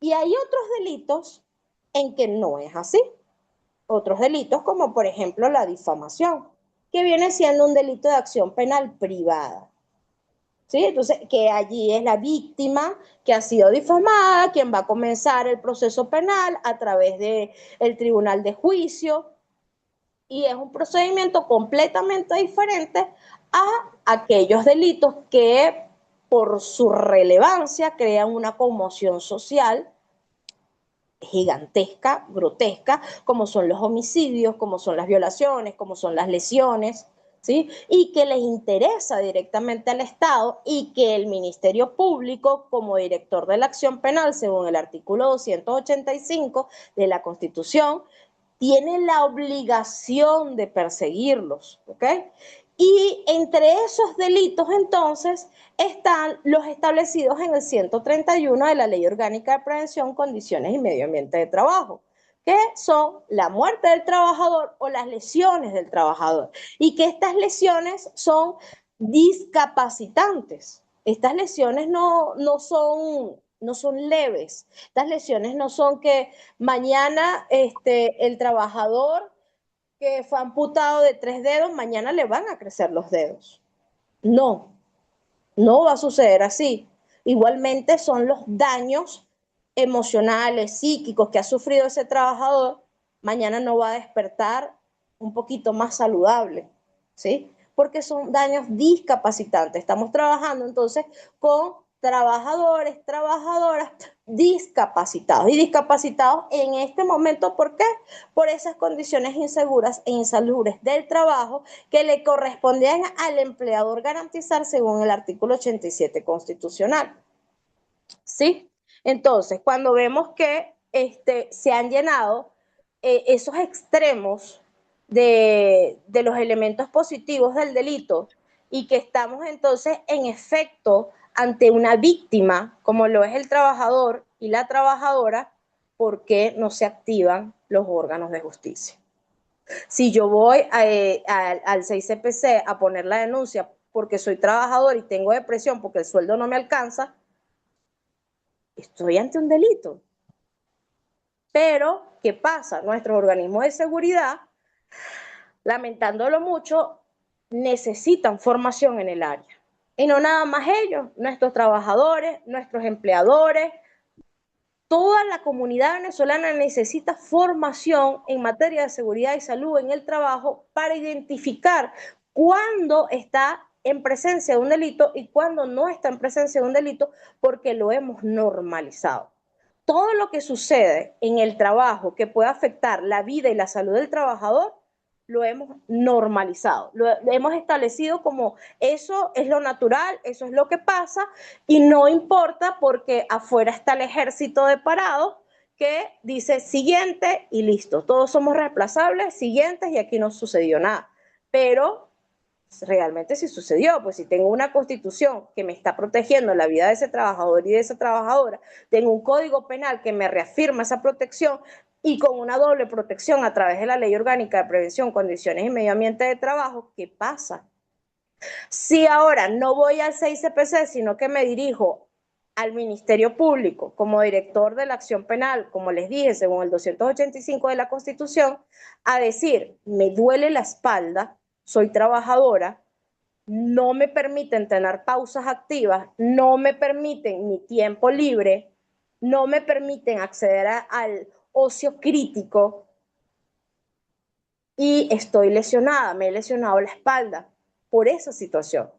Y hay otros delitos en que no es así. Otros delitos como por ejemplo la difamación, que viene siendo un delito de acción penal privada. ¿Sí? Entonces, que allí es la víctima que ha sido difamada, quien va a comenzar el proceso penal a través del tribunal de juicio, y es un procedimiento completamente diferente a aquellos delitos que por su relevancia crean una conmoción social gigantesca, grotesca, como son los homicidios, como son las violaciones, como son las lesiones, ¿sí? Y que les interesa directamente al Estado y que el Ministerio Público, como director de la acción penal, según el artículo 285 de la Constitución, tiene la obligación de perseguirlos, ¿ok? Y entre esos delitos, entonces, están los establecidos en el 131 de la Ley Orgánica de Prevención, Condiciones y Medio Ambiente de Trabajo, que son la muerte del trabajador o las lesiones del trabajador. Y que estas lesiones son discapacitantes. Estas lesiones no son leves. Estas lesiones no son que mañana el trabajador que fue amputado de 3 dedos, mañana le van a crecer los dedos. No, no va a suceder así. Igualmente son los daños emocionales, psíquicos que ha sufrido ese trabajador, mañana no va a despertar un poquito más saludable, ¿sí? Porque son daños discapacitantes. Estamos trabajando entonces con trabajadores, trabajadoras discapacitados. Y discapacitados en este momento, ¿por qué? Por esas condiciones inseguras e insalubres del trabajo que le correspondían al empleador garantizar según el artículo 87 constitucional. ¿Sí? Entonces, cuando vemos que se han llenado esos extremos de los elementos positivos del delito y que estamos entonces en efecto ante una víctima, como lo es el trabajador y la trabajadora, ¿por qué no se activan los órganos de justicia? Si yo voy al 6CPC a poner la denuncia porque soy trabajador y tengo depresión porque el sueldo no me alcanza, estoy ante un delito. Pero, ¿qué pasa? Nuestros organismos de seguridad, lamentándolo mucho, necesitan formación en el área. Y no nada más ellos, nuestros trabajadores, nuestros empleadores, toda la comunidad venezolana necesita formación en materia de seguridad y salud en el trabajo para identificar cuándo está en presencia de un delito y cuándo no está en presencia de un delito, porque lo hemos normalizado. Todo lo que sucede en el trabajo que puede afectar la vida y la salud del trabajador, lo hemos normalizado, lo hemos establecido como eso es lo natural, eso es lo que pasa y no importa porque afuera está el ejército de parados que dice siguiente y listo, todos somos reemplazables, siguientes y aquí no sucedió nada. Pero realmente sí sucedió, pues si tengo una constitución que me está protegiendo la vida de ese trabajador y de esa trabajadora, tengo un código penal que me reafirma esa protección y con una doble protección a través de la Ley Orgánica de Prevención, Condiciones y Medio Ambiente de Trabajo, ¿qué pasa? Si ahora no voy al 6CPC, sino que me dirijo al Ministerio Público como director de la acción penal, como les dije, según el 285 de la Constitución, a decir, me duele la espalda, soy trabajadora, no me permiten tener pausas activas, no me permiten mi tiempo libre, no me permiten acceder al ocio crítico y estoy lesionada, me he lesionado la espalda por esa situación.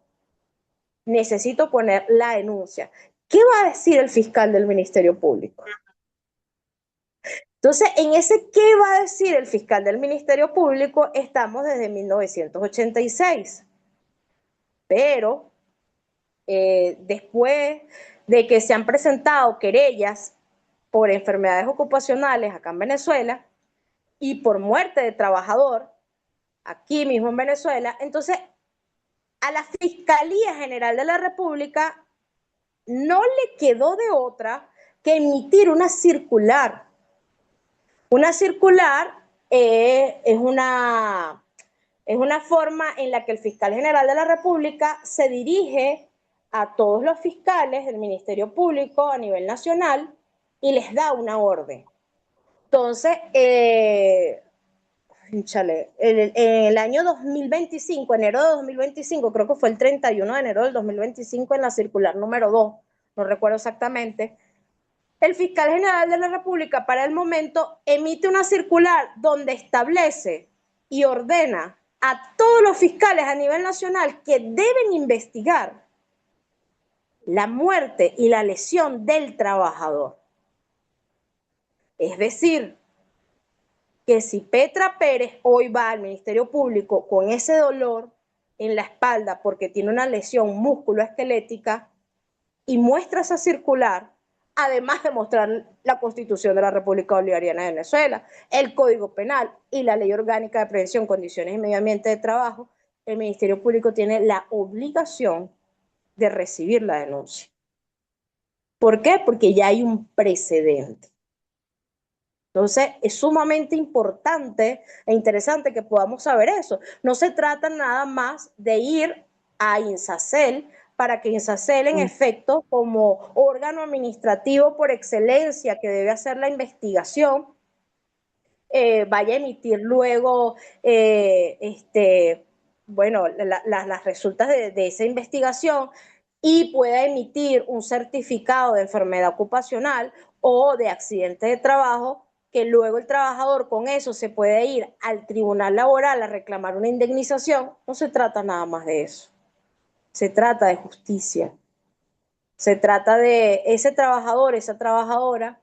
Necesito poner la denuncia. ¿Qué va a decir el fiscal del Ministerio Público? Entonces, en ese ¿qué va a decir el fiscal del Ministerio Público? Estamos desde 1986, pero después de que se han presentado querellas por enfermedades ocupacionales acá en Venezuela y por muerte de trabajador aquí mismo en Venezuela, entonces a la Fiscalía General de la República no le quedó de otra que emitir una circular. Una circular es una forma en la que el fiscal general de la República se dirige a todos los fiscales del Ministerio Público a nivel nacional y les da una orden. Entonces, en el año 2025, enero de 2025, creo que fue el 31 de enero del 2025 en la circular número 2, no recuerdo exactamente, el fiscal general de la República para el momento emite una circular donde establece y ordena a todos los fiscales a nivel nacional que deben investigar la muerte y la lesión del trabajador. Es decir, que si Petra Pérez hoy va al Ministerio Público con ese dolor en la espalda porque tiene una lesión musculoesquelética y muestra esa circular, además de mostrar la Constitución de la República Bolivariana de Venezuela, el Código Penal y la Ley Orgánica de Prevención, Condiciones y Medio Ambiente de Trabajo, el Ministerio Público tiene la obligación de recibir la denuncia. ¿Por qué? Porque ya hay un precedente. Entonces, es sumamente importante e interesante que podamos saber eso. No se trata nada más de ir a INSACEL para que INSACEL, en efecto, como órgano administrativo por excelencia que debe hacer la investigación, vaya a emitir luego las resultas de esa investigación y pueda emitir un certificado de enfermedad ocupacional o de accidente de trabajo, que luego el trabajador con eso se puede ir al tribunal laboral a reclamar una indemnización. No se trata nada más de eso. Se trata de justicia. Se trata de ese trabajador, esa trabajadora,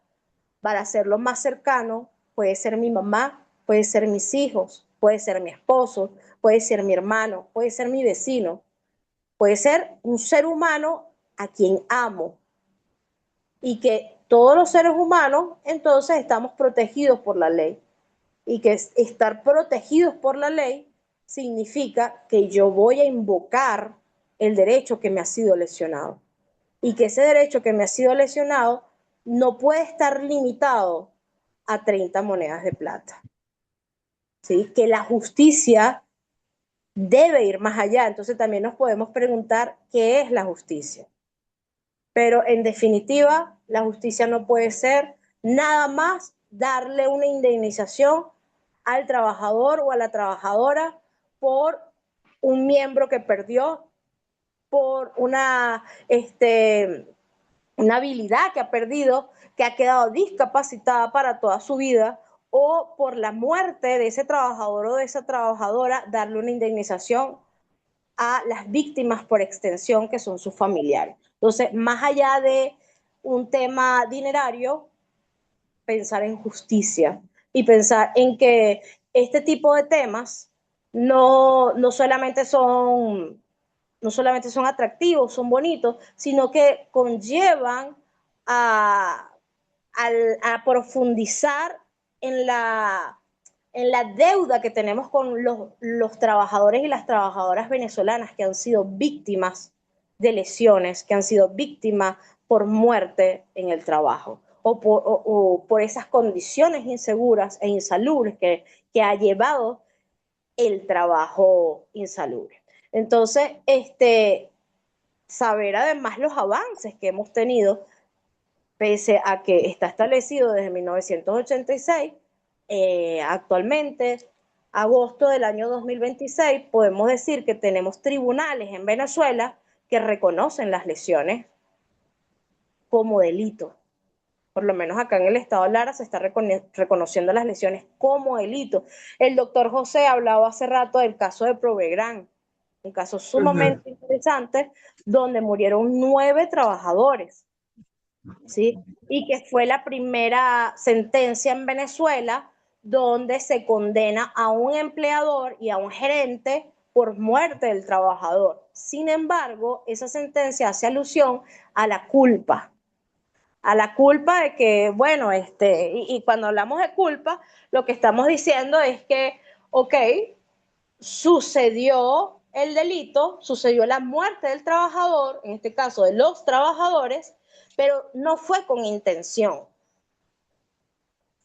para hacerlo más cercano, puede ser mi mamá, puede ser mis hijos, puede ser mi esposo, puede ser mi hermano, puede ser mi vecino, puede ser un ser humano a quien amo, y que todos los seres humanos entonces estamos protegidos por la ley, y que estar protegidos por la ley significa que yo voy a invocar el derecho que me ha sido lesionado, y que ese derecho que me ha sido lesionado no puede estar limitado a 30 monedas de plata. ¿Sí? Que la justicia debe ir más allá. Entonces también nos podemos preguntar qué es la justicia. Pero en definitiva, la justicia no puede ser nada más darle una indemnización al trabajador o a la trabajadora por un miembro que perdió, por una habilidad que ha perdido, que ha quedado discapacitada para toda su vida, o por la muerte de ese trabajador o de esa trabajadora, darle una indemnización a las víctimas por extensión, que son sus familiares. Entonces, más allá de un tema dinerario, pensar en justicia y pensar en que este tipo de temas no solamente son atractivos, son bonitos, sino que conllevan a, a profundizar en la deuda que tenemos con los trabajadores y las trabajadoras venezolanas que han sido víctimas de lesiones, que han sido víctimas por muerte en el trabajo, o por esas condiciones inseguras e insalubres que ha llevado el trabajo insalubre. Entonces, saber además los avances que hemos tenido, pese a que está establecido desde 1986, actualmente, agosto del año 2026, podemos decir que tenemos tribunales en Venezuela que reconocen las lesiones como delito. Por lo menos acá en el estado Lara se está reconociendo las lesiones como delito. El doctor José hablaba hace rato del caso de Provegran, un caso sumamente interesante donde murieron 9 trabajadores. ¿sí? Y que fue la primera sentencia en Venezuela donde se condena a un empleador y a un gerente por muerte del trabajador. Sin embargo, esa sentencia hace alusión a la culpa de que, bueno, y cuando hablamos de culpa, lo que estamos diciendo es que, ok, sucedió el delito, sucedió la muerte del trabajador, en este caso de los trabajadores, pero no fue con intención.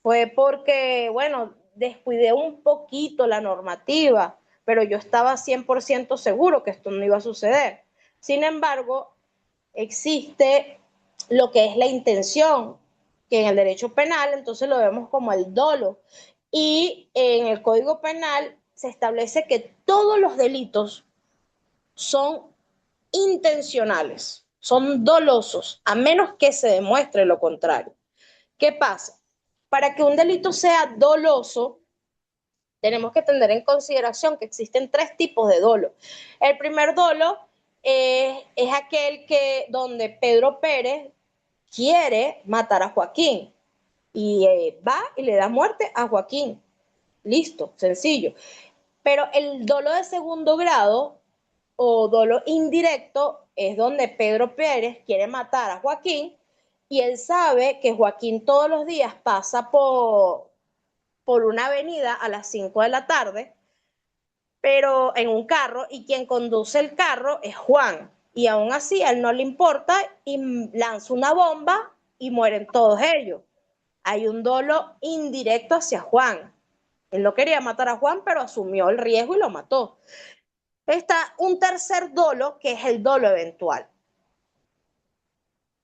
Fue porque, bueno, descuidé un poquito la normativa, pero yo estaba 100% seguro que esto no iba a suceder. Sin embargo, existe lo que es la intención, que en el derecho penal entonces lo vemos como el dolo. Y en el Código Penal se establece que todos los delitos son intencionales, son dolosos, a menos que se demuestre lo contrario. ¿Qué pasa? Para que un delito sea doloso, tenemos que tener en consideración que existen 3 tipos de dolo. El primer dolo es aquel que donde Pedro Pérez quiere matar a Joaquín y va y le da muerte a Joaquín. Listo, sencillo. Pero el dolo de segundo grado o dolo indirecto es donde Pedro Pérez quiere matar a Joaquín y él sabe que Joaquín todos los días pasa por una avenida a las 5 de la tarde, pero en un carro, y quien conduce el carro es Juan. Y aún así, a él no le importa y lanza una bomba y mueren todos ellos. Hay un dolo indirecto hacia Juan. Él no quería matar a Juan, pero asumió el riesgo y lo mató. Está un tercer dolo, que es el dolo eventual.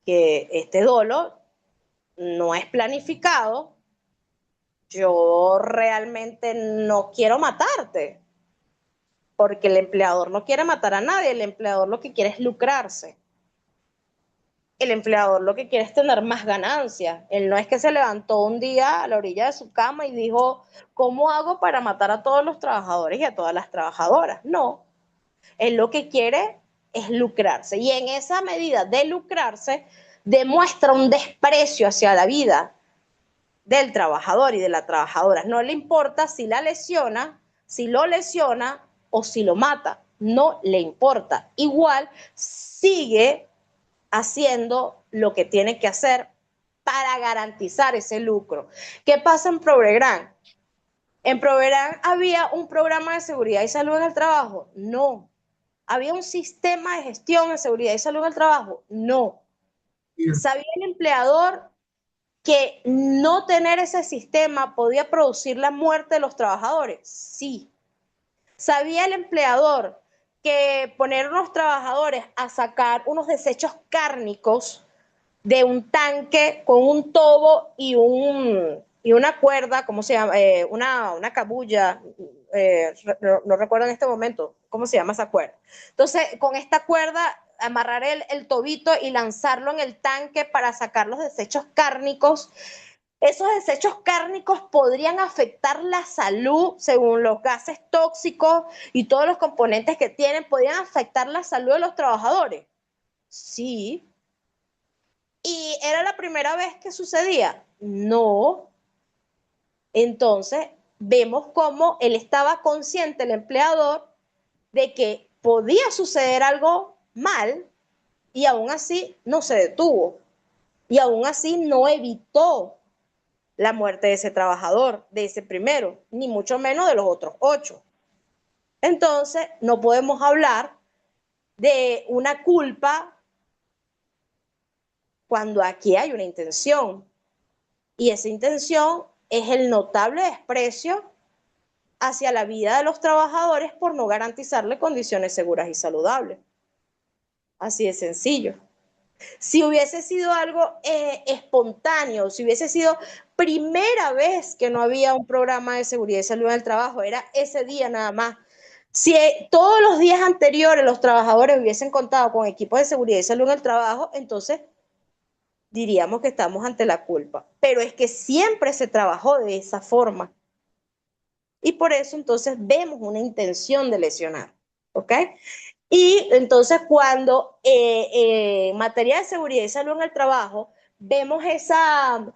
Que este dolo no es planificado. Yo realmente no quiero matarte, porque el empleador no quiere matar a nadie, el empleador lo que quiere es lucrarse. El empleador lo que quiere es tener más ganancias. Él no es que se levantó un día a la orilla de su cama y dijo, ¿cómo hago para matar a todos los trabajadores y a todas las trabajadoras? No, él lo que quiere es lucrarse. Y en esa medida de lucrarse, demuestra un desprecio hacia la vida del trabajador y de la trabajadora. No le importa si la lesiona, si lo lesiona o si lo mata. No le importa. Igual sigue haciendo lo que tiene que hacer para garantizar ese lucro. ¿Qué pasa en Progregran? ¿En Progreran había un programa de seguridad y salud en el trabajo? No. ¿Había un sistema de gestión en seguridad y salud en el trabajo? No. ¿Sabía el empleador que no tener ese sistema podía producir la muerte de los trabajadores? Sí. ¿Sabía el empleador que poner a unos trabajadores a sacar unos desechos cárnicos de un tanque con un tobo y una cuerda, ¿cómo se llama? Una cabulla, no recuerdo en este momento cómo se llama esa cuerda. Entonces, con esta cuerda, amarrar el tobito y lanzarlo en el tanque para sacar los desechos cárnicos. Esos desechos cárnicos podrían afectar la salud según los gases tóxicos y todos los componentes que tienen, podrían afectar la salud de los trabajadores. Sí. ¿Y era la primera vez que sucedía? No. Entonces, vemos cómo él estaba consciente, el empleador, de que podía suceder algo mal y aún así no se detuvo. Y aún así no evitó la muerte de ese trabajador, de ese primero, ni mucho menos de los otros 8. Entonces, no podemos hablar de una culpa cuando aquí hay una intención. Y esa intención es el notable desprecio hacia la vida de los trabajadores por no garantizarle condiciones seguras y saludables. Así de sencillo. Si hubiese sido algo espontáneo, si hubiese sido primera vez que no había un programa de seguridad y salud en el trabajo, era ese día nada más. Si todos los días anteriores los trabajadores hubiesen contado con equipos de seguridad y salud en el trabajo, entonces diríamos que estamos ante la culpa. Pero es que siempre se trabajó de esa forma. Y por eso entonces vemos una intención de lesionar. ¿Ok? Y entonces cuando en materia de seguridad y salud en el trabajo vemos esa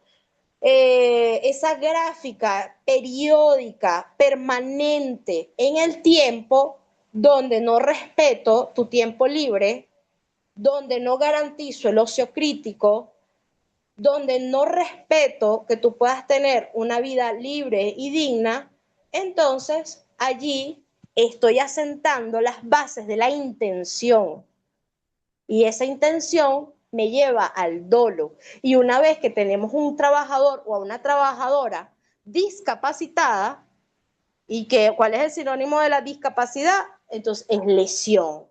gráfica periódica, permanente en el tiempo, donde no respeto tu tiempo libre, donde no garantizo el ocio crítico, donde no respeto que tú puedas tener una vida libre y digna, entonces allí estoy asentando las bases de la intención. Y esa intención me lleva al dolo. Y una vez que tenemos un trabajador o a una trabajadora discapacitada, ¿y cuál es el sinónimo de la discapacidad? Entonces es lesión,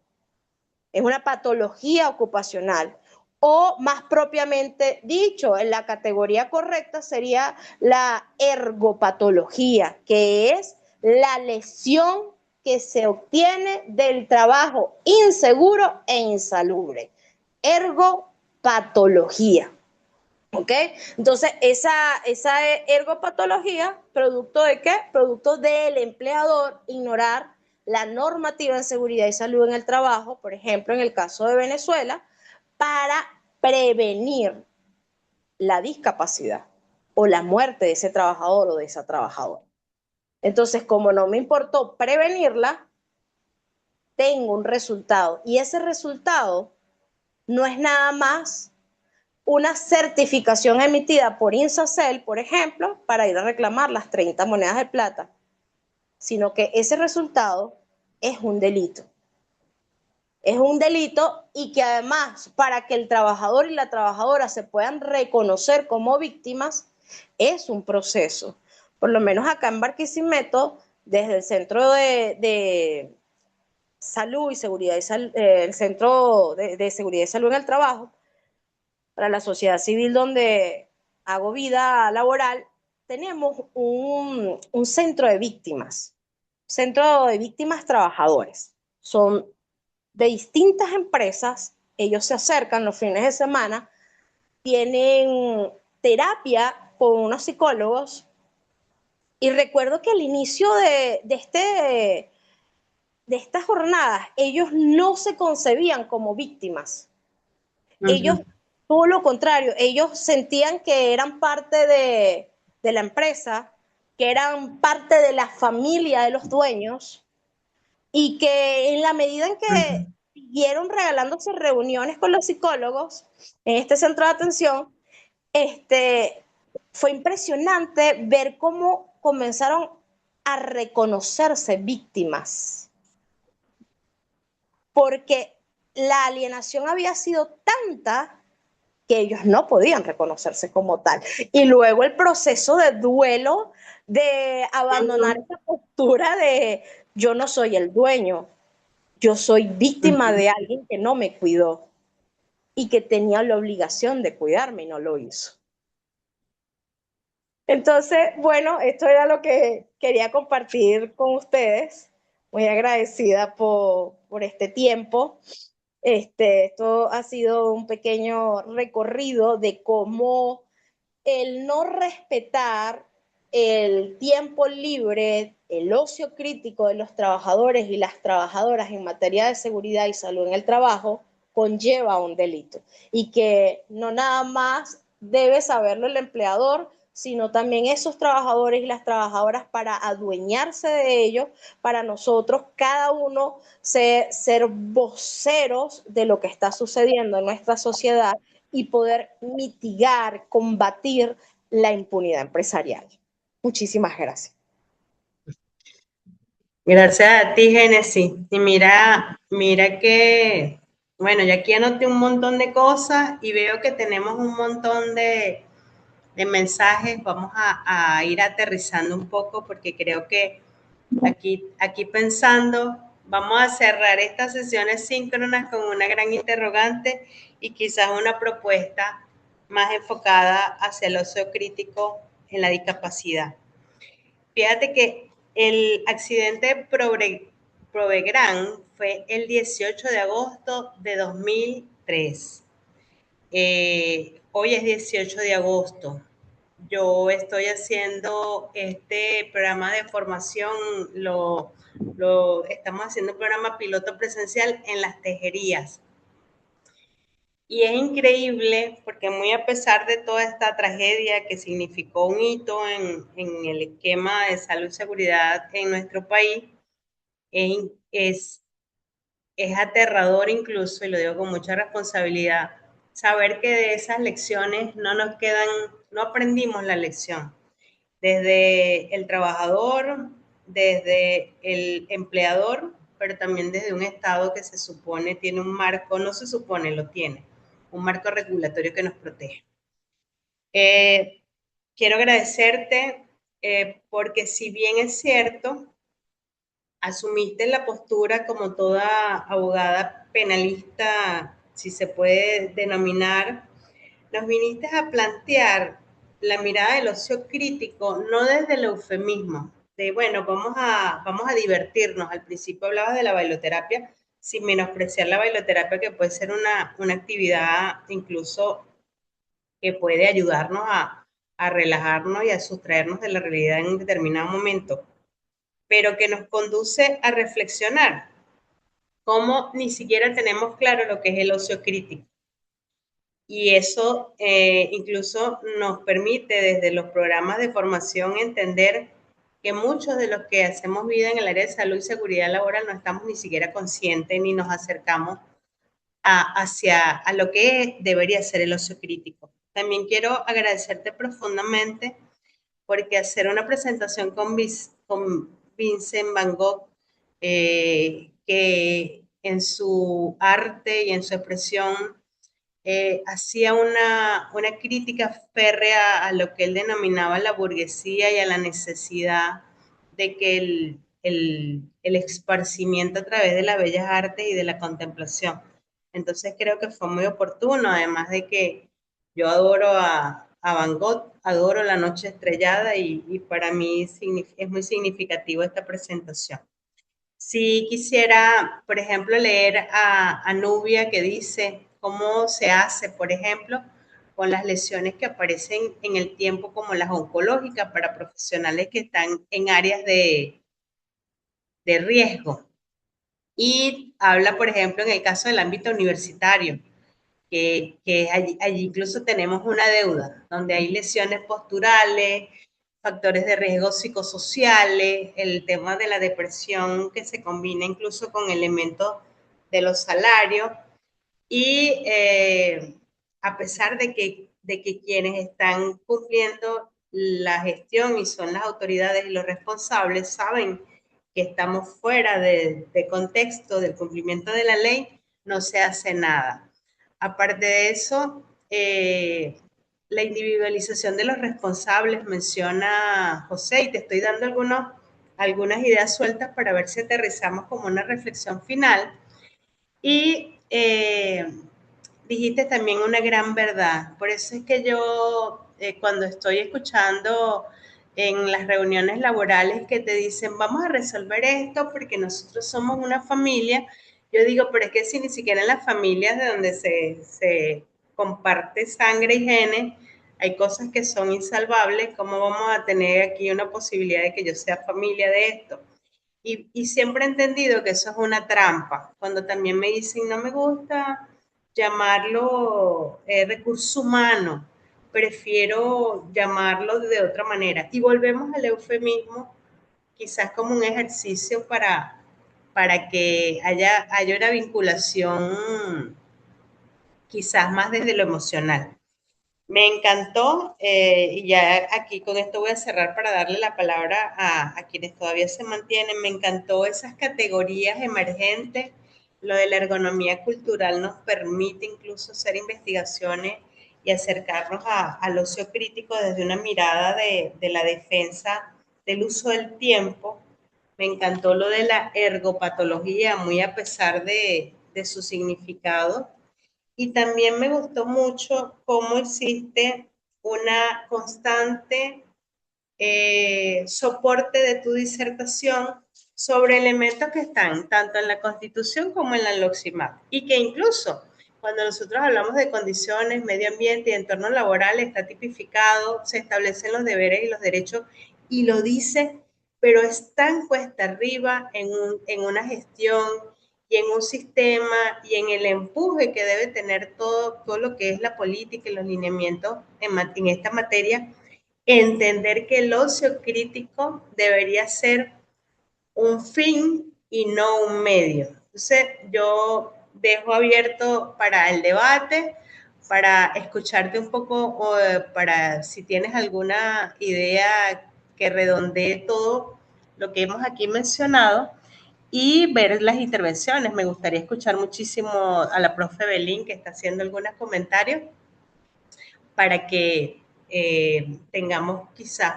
es una patología ocupacional. O más propiamente dicho, en la categoría correcta sería la ergopatología, que es la lesión que se obtiene del trabajo inseguro e insalubre. Ergopatología. ¿Ok? Entonces, esa ergopatología, ¿producto de qué? Producto del empleador ignorar la normativa en seguridad y salud en el trabajo, por ejemplo, en el caso de Venezuela, para prevenir la discapacidad o la muerte de ese trabajador o de esa trabajadora. Entonces, como no me importó prevenirla, tengo un resultado. Y ese resultado no es nada más una certificación emitida por INSACEL, por ejemplo, para ir a reclamar las 30 monedas de plata, sino que ese resultado es un delito. Es un delito y que además, para que el trabajador y la trabajadora se puedan reconocer como víctimas, es un proceso. Por lo menos acá en Barquisimeto, desde el Centro de Salud y Seguridad, el Centro de Seguridad y Salud en el Trabajo, para la sociedad civil donde hago vida laboral, tenemos un centro de víctimas, trabajadores. Son de distintas empresas, ellos se acercan los fines de semana, tienen terapia con unos psicólogos, y recuerdo que al inicio de estas jornadas, ellos no se concebían como víctimas. Ellos, todo lo contrario, ellos sentían que eran parte de la empresa, que eran parte de la familia de los dueños, y que en la medida en que siguieron regalándose reuniones con los psicólogos en este centro de atención, fue impresionante ver cómo comenzaron a reconocerse víctimas, porque la alienación había sido tanta que ellos no podían reconocerse como tal. Y luego el proceso de duelo, de abandonar esa postura de yo no soy el dueño, yo soy víctima de alguien que no me cuidó y que tenía la obligación de cuidarme y no lo hizo. Entonces, bueno, esto era lo que quería compartir con ustedes. Muy agradecida por este tiempo. Esto ha sido un pequeño recorrido de cómo el no respetar el tiempo libre, el ocio crítico de los trabajadores y las trabajadoras en materia de seguridad y salud en el trabajo conlleva un delito, y que no nada más debe saberlo el empleador, sino también esos trabajadores y las trabajadoras, para adueñarse de ellos, para nosotros, cada uno, ser voceros de lo que está sucediendo en nuestra sociedad y poder mitigar, combatir la impunidad empresarial. Muchísimas gracias. Gracias a ti, Génesis. Y mira que, bueno, ya aquí anoté un montón de cosas y veo que tenemos un montón de mensajes. Vamos a ir aterrizando un poco, porque creo que aquí pensando, vamos a cerrar estas sesiones síncronas con una gran interrogante y quizás una propuesta más enfocada hacia el ocio crítico en la discapacidad. Fíjate que el accidente Provegrán fue el 18 de agosto de 2003. Hoy es 18 de agosto. Yo estoy haciendo este programa de formación, estamos haciendo un programa piloto presencial en Las Tejerías. Y es increíble porque muy a pesar de toda esta tragedia que significó un hito en el esquema de salud y seguridad en nuestro país, es, es aterrador incluso, y lo digo con mucha responsabilidad, saber que de esas lecciones no nos quedan, no aprendimos la lección. Desde el trabajador, desde el empleador, pero también desde un Estado que se supone tiene un marco, no se supone, lo tiene, un marco regulatorio que nos protege. Quiero agradecerte porque si bien es cierto, asumiste la postura como toda abogada penalista, si se puede denominar, nos viniste a plantear la mirada del ocio crítico, no desde el eufemismo, de bueno, vamos a divertirnos. Al principio hablabas de la bailoterapia, sin menospreciar la bailoterapia, que puede ser una actividad incluso que puede ayudarnos a relajarnos y a sustraernos de la realidad en un determinado momento, pero que nos conduce a reflexionar cómo ni siquiera tenemos claro lo que es el ocio crítico. Y eso incluso nos permite desde los programas de formación entender que muchos de los que hacemos vida en el área de salud y seguridad laboral no estamos ni siquiera conscientes ni nos acercamos a lo que debería ser el ocio crítico. También quiero agradecerte profundamente porque hacer una presentación con Vincent Van Gogh, que en su arte y en su expresión hacía una crítica férrea a lo que él denominaba la burguesía y a la necesidad de que el esparcimiento a través de las bellas artes y de la contemplación. Entonces creo que fue muy oportuno, además de que yo adoro a Van Gogh, adoro La Noche Estrellada y para mí es muy significativo esta presentación. Si quisiera, por ejemplo, leer a Nubia que dice cómo se hace, por ejemplo, con las lesiones que aparecen en el tiempo como las oncológicas para profesionales que están en áreas de riesgo. Y habla, por ejemplo, en el caso del ámbito universitario, que allí incluso tenemos una deuda, donde hay lesiones posturales, factores de riesgo psicosociales, el tema de la depresión que se combina incluso con elementos de los salarios y a pesar de que quienes están cumpliendo la gestión y son las autoridades y los responsables saben que estamos fuera de contexto del cumplimiento de la ley, no se hace nada. Aparte de eso, la individualización de los responsables menciona José y te estoy dando algunas ideas sueltas para ver si aterrizamos como una reflexión final. Y dijiste también una gran verdad. Por eso es que yo cuando estoy escuchando en las reuniones laborales que te dicen vamos a resolver esto porque nosotros somos una familia, yo digo, pero es que si ni siquiera en las familias de donde se comparte sangre y genes, hay cosas que son insalvables, ¿cómo vamos a tener aquí una posibilidad de que yo sea familia de esto? Y siempre he entendido que eso es una trampa. Cuando también me dicen, no me gusta llamarlo recurso humano, prefiero llamarlo de otra manera. Y volvemos al eufemismo, quizás como un ejercicio para que haya una vinculación quizás más desde lo emocional. Me encantó y ya aquí con esto voy a cerrar para darle la palabra a quienes todavía se mantienen. Me encantó esas categorías emergentes. Lo de la ergonomía cultural nos permite incluso hacer investigaciones y acercarnos al ocio crítico desde una mirada de la defensa del uso del tiempo. Me encantó lo de la ergopatología, muy a pesar de su significado y también me gustó mucho cómo hiciste una constante soporte de tu disertación sobre elementos que están tanto en la Constitución como en la LOXIMAP. Y que incluso cuando nosotros hablamos de condiciones, medio ambiente y entorno laboral, está tipificado, se establecen los deberes y los derechos y lo dice, pero es tan cuesta arriba en una gestión y en un sistema y en el empuje que debe tener todo lo que es la política y los lineamientos en esta materia, entender que el ocio crítico debería ser un fin y no un medio. Entonces, yo dejo abierto para el debate, para escucharte un poco, o para si tienes alguna idea que redondee todo lo que hemos aquí mencionado y ver las intervenciones. Me gustaría escuchar muchísimo a la profe Belín, que está haciendo algunos comentarios, para que tengamos quizás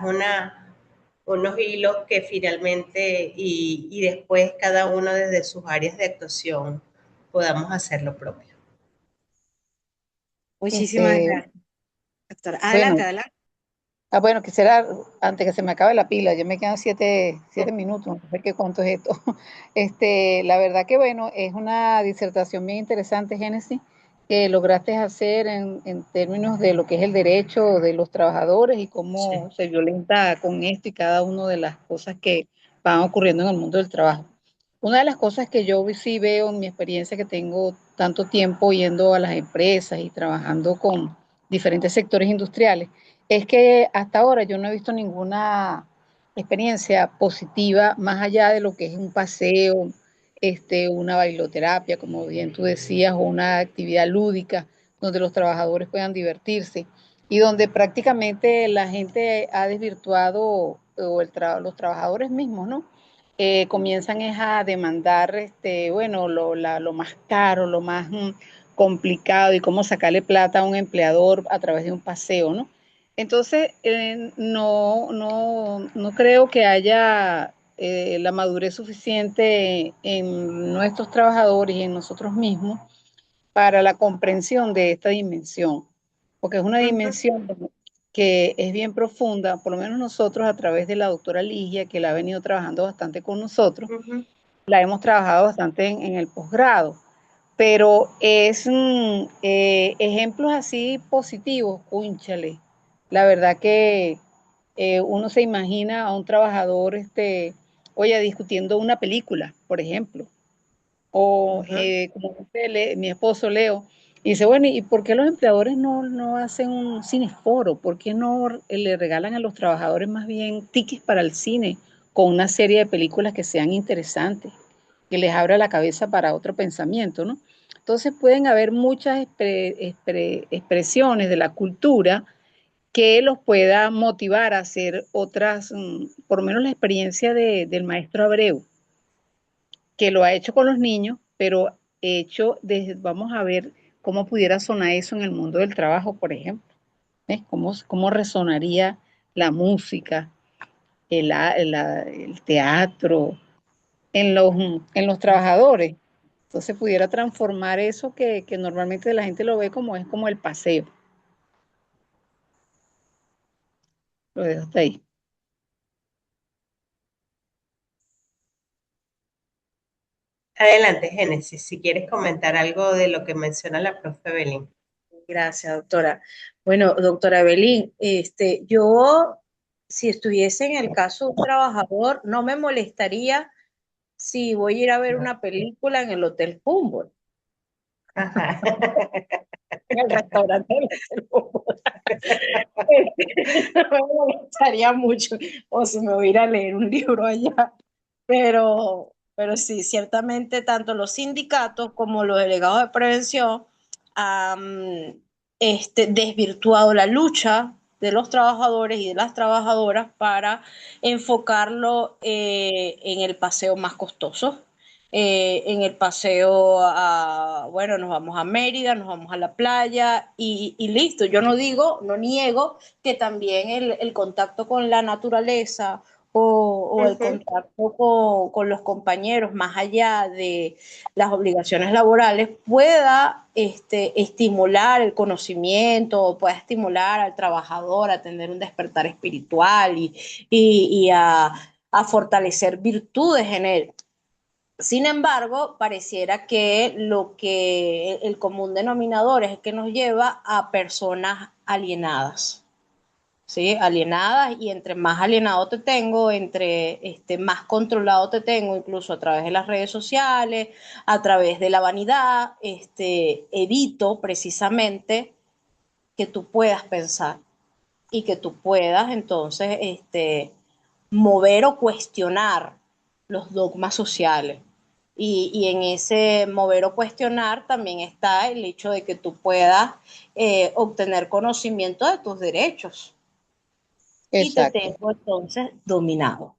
unos hilos que finalmente y después cada uno desde sus áreas de actuación podamos hacer lo propio. Muchísimas gracias, doctora. Adelante, Bueno, adelante. bueno, quisiera, antes que se me acabe la pila, ya me quedan 7 minutos, no sé qué cuánto es esto. La verdad que bueno, es una disertación bien interesante, Génesis, que lograste hacer en términos de lo que es el derecho de los trabajadores y cómo se violenta con esto y cada una de las cosas que van ocurriendo en el mundo del trabajo. Una de las cosas que yo sí veo en mi experiencia, que tengo tanto tiempo yendo a las empresas y trabajando con diferentes sectores industriales, es que hasta ahora yo no he visto ninguna experiencia positiva más allá de lo que es un paseo, una bailoterapia, como bien tú decías, o una actividad lúdica donde los trabajadores puedan divertirse y donde prácticamente la gente ha desvirtuado, o los trabajadores mismos, ¿no? Comienzan es a demandar, bueno, lo más caro, lo más complicado y cómo sacarle plata a un empleador a través de un paseo, ¿no? Entonces, no creo que haya la madurez suficiente en nuestros trabajadores y en nosotros mismos para la comprensión de esta dimensión, porque es una dimensión que es bien profunda, por lo menos nosotros a través de la doctora Ligia, que la ha venido trabajando bastante con nosotros, la hemos trabajado bastante en el posgrado, pero es ejemplos así positivos, cúnchale. La verdad que uno se imagina a un trabajador, oye, discutiendo una película, por ejemplo, o como dice mi esposo Leo, y dice, bueno, ¿y por qué los empleadores no hacen un cineforo? ¿Por qué no le regalan a los trabajadores más bien tickets para el cine con una serie de películas que sean interesantes, que les abra la cabeza para otro pensamiento, ¿no? Entonces pueden haber muchas expresiones de la cultura que los pueda motivar a hacer otras, por lo menos la experiencia del maestro Abreu, que lo ha hecho con los niños, pero hecho desde, vamos a ver cómo pudiera sonar eso en el mundo del trabajo, por ejemplo. ¿Ves? ¿Cómo resonaría la música, el teatro en los trabajadores? Entonces pudiera transformar eso que normalmente la gente lo ve como es como el paseo. Lo dejo hasta ahí. Adelante, Génesis, si quieres comentar algo de lo que menciona la profe Belín. Gracias, doctora. Bueno, doctora Belín, yo, si estuviese en el caso de un trabajador, no me molestaría si voy a ir a ver una película en el Hotel Humboldt, Ajá. en el restaurante del Hotel Humboldt. No me molestaría mucho, o si me voy a ir a leer un libro allá. Pero sí, ciertamente tanto los sindicatos como los delegados de prevención han desvirtuado la lucha de los trabajadores y de las trabajadoras para enfocarlo en el paseo más costoso. En el paseo bueno, nos vamos a Mérida, nos vamos a la playa y listo. Yo no digo, no niego que también el contacto con la naturaleza o el contacto con los compañeros, más allá de las obligaciones laborales, pueda estimular el conocimiento, pueda estimular al trabajador a tener un despertar espiritual y a fortalecer virtudes en él. Sin embargo, pareciera que lo que el común denominador es el que nos lleva a personas alienadas. ¿sí? Alienadas, y entre más alienado te tengo, más controlado te tengo, incluso a través de las redes sociales, a través de la vanidad, evito precisamente que tú puedas pensar y que tú puedas entonces mover o cuestionar los dogmas sociales. Y en ese mover o cuestionar también está el hecho de que tú puedas obtener conocimiento de tus derechos. Y te Exacto. tengo entonces dominado.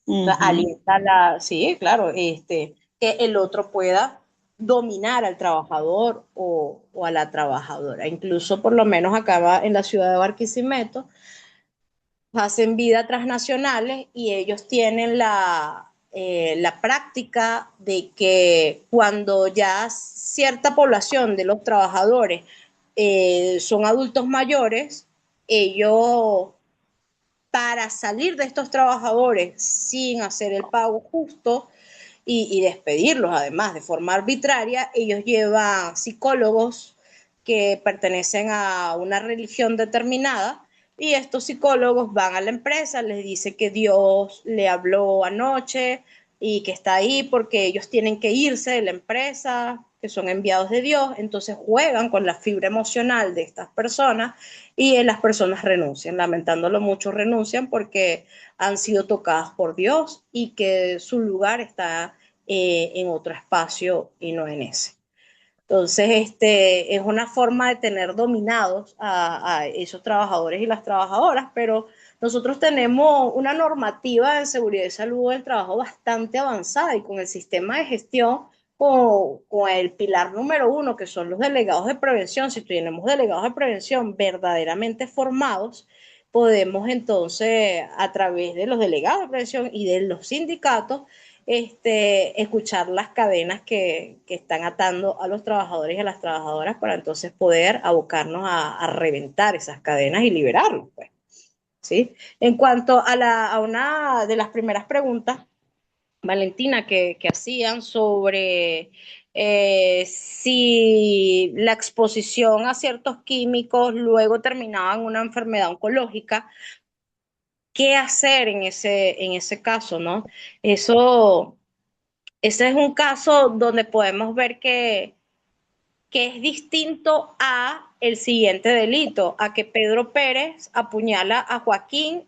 O sea, Ujú. alienta sí, claro, que el otro pueda dominar al trabajador o a la trabajadora. Incluso por lo menos acá en la ciudad de Barquisimeto, hacen vida transnacionales y ellos tienen la práctica de que cuando ya cierta población de los trabajadores son adultos mayores, ellos, para salir de estos trabajadores sin hacer el pago justo y despedirlos además de forma arbitraria, ellos llevan psicólogos que pertenecen a una religión determinada, y estos psicólogos van a la empresa, les dice que Dios le habló anoche y que está ahí porque ellos tienen que irse de la empresa, que son enviados de Dios. Entonces juegan con la fibra emocional de estas personas y las personas renuncian. Lamentándolo mucho, renuncian porque han sido tocadas por Dios y que su lugar está en otro espacio y no en ese. Entonces, es una forma de tener dominados a esos trabajadores y las trabajadoras, pero nosotros tenemos una normativa de seguridad y salud del trabajo bastante avanzada, y con el sistema de gestión, con el pilar número uno, que son los delegados de prevención. Si tenemos delegados de prevención verdaderamente formados, podemos entonces, a través de los delegados de prevención y de los sindicatos, escuchar las cadenas que están atando a los trabajadores y a las trabajadoras, para entonces poder abocarnos a reventar esas cadenas y liberarlos, pues, ¿sí? En cuanto a una de las primeras preguntas, Valentina, que hacían sobre si la exposición a ciertos químicos luego terminaba en una enfermedad oncológica, ¿qué hacer en ese caso, no? Eso Ese es un caso donde podemos ver que es distinto a el siguiente delito, a que Pedro Pérez apuñala a Joaquín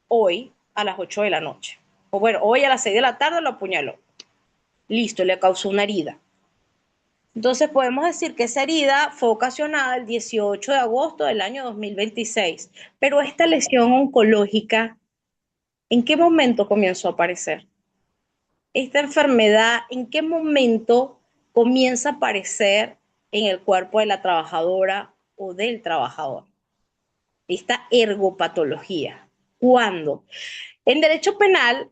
hoy a las 8 de la noche. O bueno, hoy a las 6 de la tarde lo apuñaló. Listo, le causó una herida. Entonces podemos decir que esa herida fue ocasionada el 18 de agosto del año 2026. Pero esta lesión oncológica, ¿en qué momento comenzó a aparecer? Esta enfermedad, ¿en qué momento comienza a aparecer en el cuerpo de la trabajadora o del trabajador? Esta ergopatología. ¿Cuándo? En derecho penal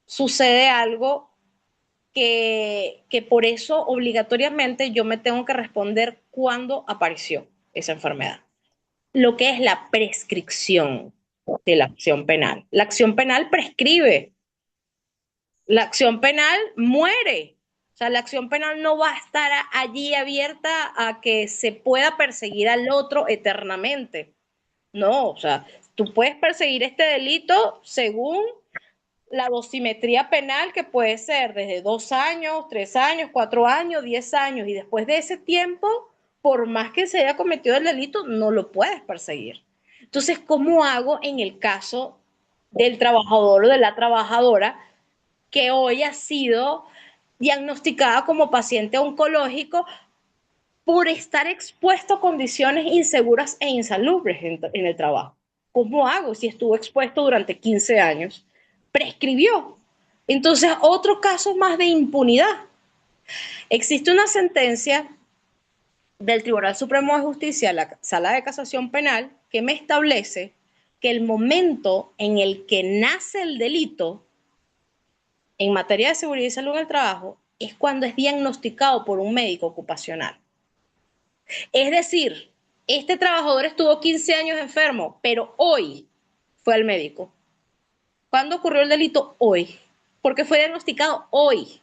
sucede algo que por eso obligatoriamente yo me tengo que responder cuándo apareció esa enfermedad. Lo que es la prescripción de la acción penal. La acción penal prescribe. La acción penal muere. O sea, la acción penal no va a estar allí abierta a que se pueda perseguir al otro eternamente. No, o sea, tú puedes perseguir este delito según la dosimetría penal, que puede ser desde 2 años, 3 años, 4 años, 10 años, y después de ese tiempo, por más que se haya cometido el delito, no lo puedes perseguir. Entonces, ¿cómo hago en el caso del trabajador o de la trabajadora que hoy ha sido diagnosticada como paciente oncológico por estar expuesto a condiciones inseguras e insalubres en el trabajo? ¿Cómo hago si estuvo expuesto durante 15 años? Prescribió. Entonces, otro caso más de impunidad. Existe una sentencia del Tribunal Supremo de Justicia, la Sala de Casación Penal, que me establece que el momento en el que nace el delito en materia de seguridad y salud en el trabajo es cuando es diagnosticado por un médico ocupacional. Es decir, este trabajador estuvo 15 años enfermo, pero hoy fue al médico. ¿Cuándo ocurrió el delito? Hoy. Porque fue diagnosticado hoy.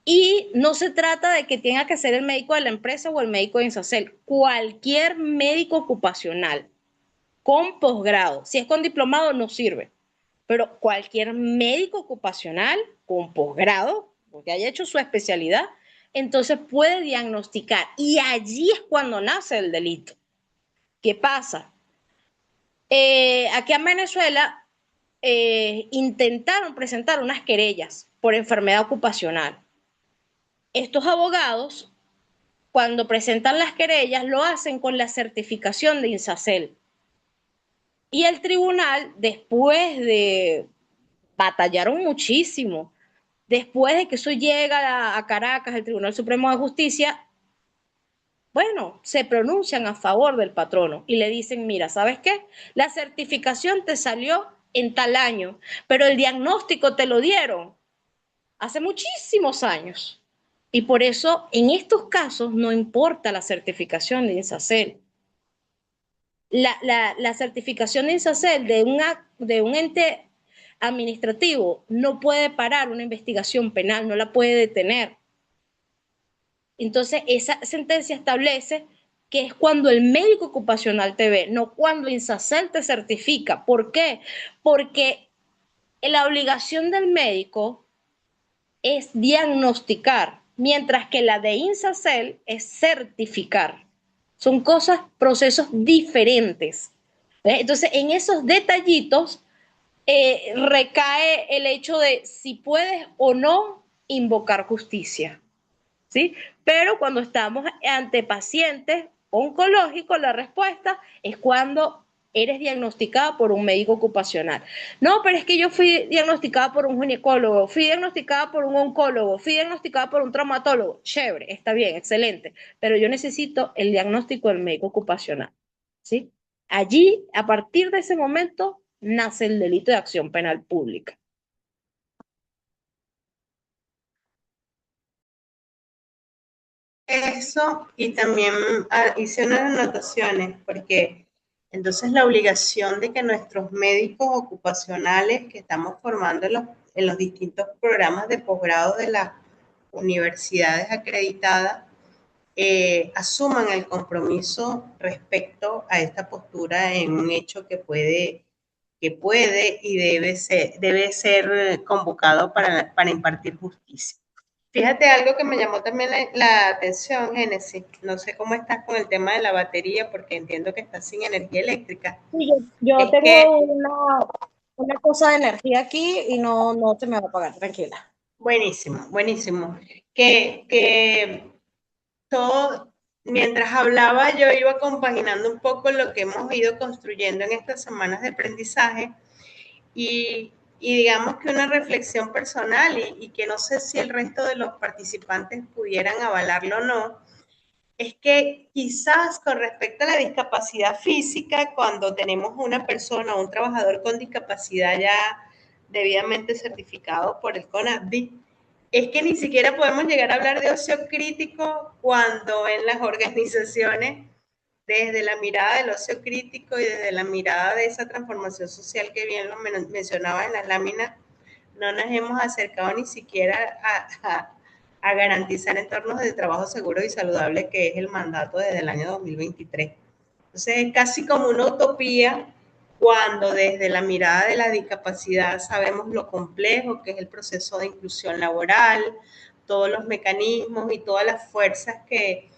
Y no se trata de que tenga que ser el médico de la empresa o el médico de INSACEL. Cualquier médico ocupacional con posgrado. Si es con diplomado, no sirve. Pero cualquier médico ocupacional con posgrado, porque haya hecho su especialidad, entonces puede diagnosticar. Y allí es cuando nace el delito. ¿Qué pasa? Aquí en Venezuela intentaron presentar unas querellas por enfermedad ocupacional. Estos abogados, cuando presentan las querellas, lo hacen con la certificación de INSACEL. Y el tribunal, después de batallaron muchísimo, después de que eso llega a Caracas, el Tribunal Supremo de Justicia, bueno, se pronuncian a favor del patrono y le dicen, mira, ¿sabes qué? La certificación te salió en tal año, pero el diagnóstico te lo dieron hace muchísimos años. Y por eso, en estos casos, no importa la certificación de INSACEL. La certificación de INSACEL de un ente administrativo no puede parar una investigación penal, no la puede detener. Entonces, esa sentencia establece que es cuando el médico ocupacional te ve, no cuando INSACEL te certifica. ¿Por qué? Porque la obligación del médico es diagnosticar, mientras que la de INSACEL es certificar. Son cosas, procesos diferentes. Entonces, en esos detallitos recae el hecho de si puedes o no invocar justicia. ¿Sí? Pero cuando estamos ante pacientes oncológicos, la respuesta es cuando eres diagnosticada por un médico ocupacional. No, pero es que yo fui diagnosticada por un ginecólogo, fui diagnosticada por un oncólogo, fui diagnosticada por un traumatólogo. Chévere, está bien, excelente, pero yo necesito el diagnóstico del médico ocupacional. ¿Sí? Allí, a partir de ese momento, nace el delito de acción penal pública. Eso, y también hice unas anotaciones, porque entonces la obligación de que nuestros médicos ocupacionales que estamos formando en los distintos programas de posgrado de las universidades acreditadas asuman el compromiso respecto a esta postura en un hecho que puede y debe ser convocado para impartir justicia. Fíjate algo que me llamó también la atención, Génesis. No sé cómo estás con el tema de la batería, porque entiendo que estás sin energía eléctrica. Sí, yo tengo una cosa de energía aquí y no se me va a apagar, tranquila. Buenísimo, buenísimo. Que todo, mientras hablaba, yo iba compaginando un poco lo que hemos ido construyendo en estas semanas de aprendizaje y digamos que una reflexión personal y que no sé si el resto de los participantes pudieran avalarlo o no, es que quizás con respecto a la discapacidad física, cuando tenemos una persona o un trabajador con discapacidad ya debidamente certificado por el CONADI, es que ni siquiera podemos llegar a hablar de ocio crítico cuando en las organizaciones, desde la mirada del ocio crítico y desde la mirada de esa transformación social que bien lo mencionaba en las láminas, no nos hemos acercado ni siquiera a garantizar entornos de trabajo seguros y saludables, que es el mandato desde el año 2023. Entonces es casi como una utopía cuando desde la mirada de la discapacidad sabemos lo complejo que es el proceso de inclusión laboral, todos los mecanismos y todas las fuerzas que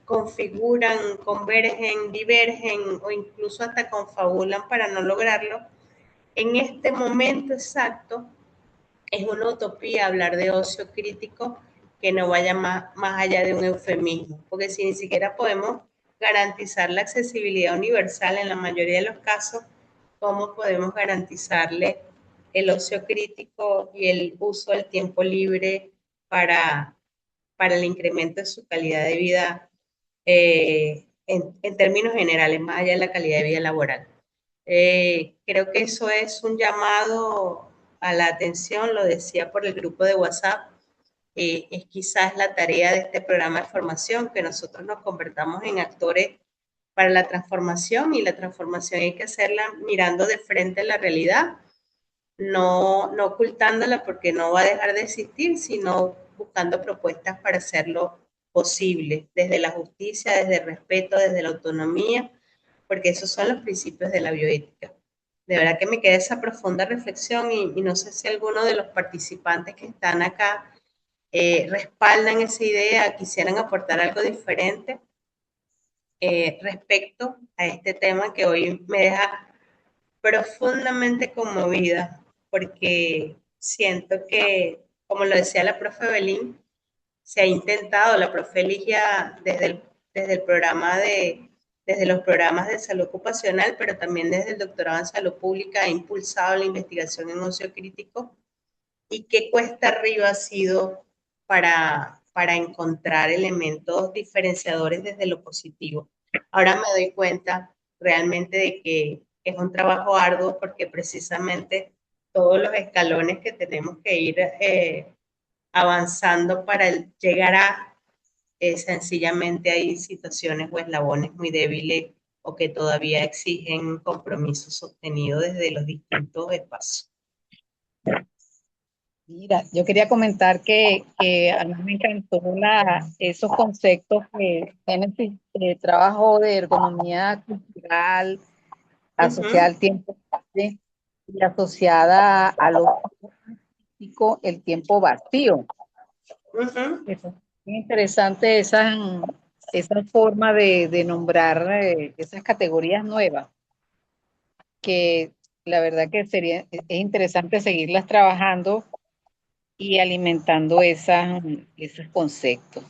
configuran, convergen, divergen o incluso hasta confabulan para no lograrlo. En este momento exacto es una utopía hablar de ocio crítico que no vaya más allá de un eufemismo, porque si ni siquiera podemos garantizar la accesibilidad universal en la mayoría de los casos, ¿cómo podemos garantizarle el ocio crítico y el uso del tiempo libre para el incremento de su calidad de vida en términos generales, más allá de la calidad de vida laboral? Creo que eso es un llamado a la atención, lo decía por el grupo de WhatsApp, es quizás la tarea de este programa de formación, que nosotros nos convertamos en actores para la transformación, y la transformación hay que hacerla mirando de frente la realidad, no ocultándola porque no va a dejar de existir, sino buscando propuestas para hacerlo posible, desde la justicia, desde el respeto, desde la autonomía, porque esos son los principios de la bioética. De verdad que me queda esa profunda reflexión y no sé si alguno de los participantes que están acá respaldan esa idea, quisieran aportar algo diferente respecto a este tema que hoy me deja profundamente conmovida, porque siento que, como lo decía la profe Belín, se ha intentado, la profe Ligia, desde el programa desde los programas de salud ocupacional, pero también desde el doctorado en salud pública, ha impulsado la investigación en ocio crítico y qué cuesta arriba ha sido para encontrar elementos diferenciadores desde lo positivo. Ahora me doy cuenta realmente de que es un trabajo arduo porque precisamente todos los escalones que tenemos que ir avanzando para llegar a sencillamente hay situaciones o eslabones muy débiles o que todavía exigen compromiso sostenido desde los distintos espacios. Mira, yo quería comentar que a mí me encantó esos conceptos que tienen el trabajo de ergonomía cultural asociada al tiempo libre y asociada a lo físico, el tiempo vacío. Es interesante esa forma de nombrar esas categorías nuevas, que la verdad que es interesante seguirlas trabajando y alimentando esos conceptos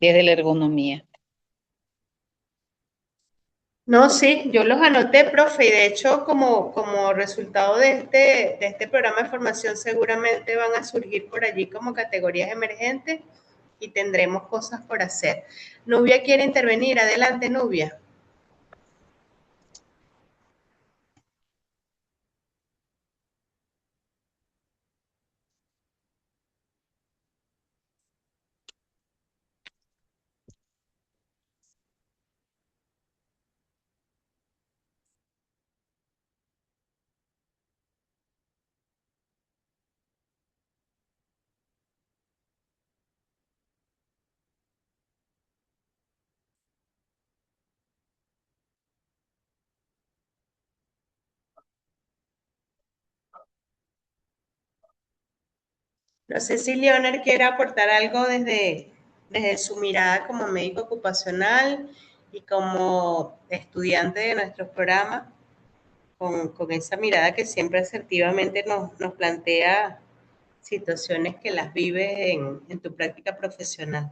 desde la ergonomía. No, sí, yo los anoté, profe, y de hecho como resultado de este programa de formación seguramente van a surgir por allí como categorías emergentes y tendremos cosas por hacer. Nubia quiere intervenir, adelante Nubia. No sé si Leonard quiere aportar algo desde su mirada como médico ocupacional y como estudiante de nuestro programa, con esa mirada que siempre asertivamente nos plantea situaciones que las vives en tu práctica profesional.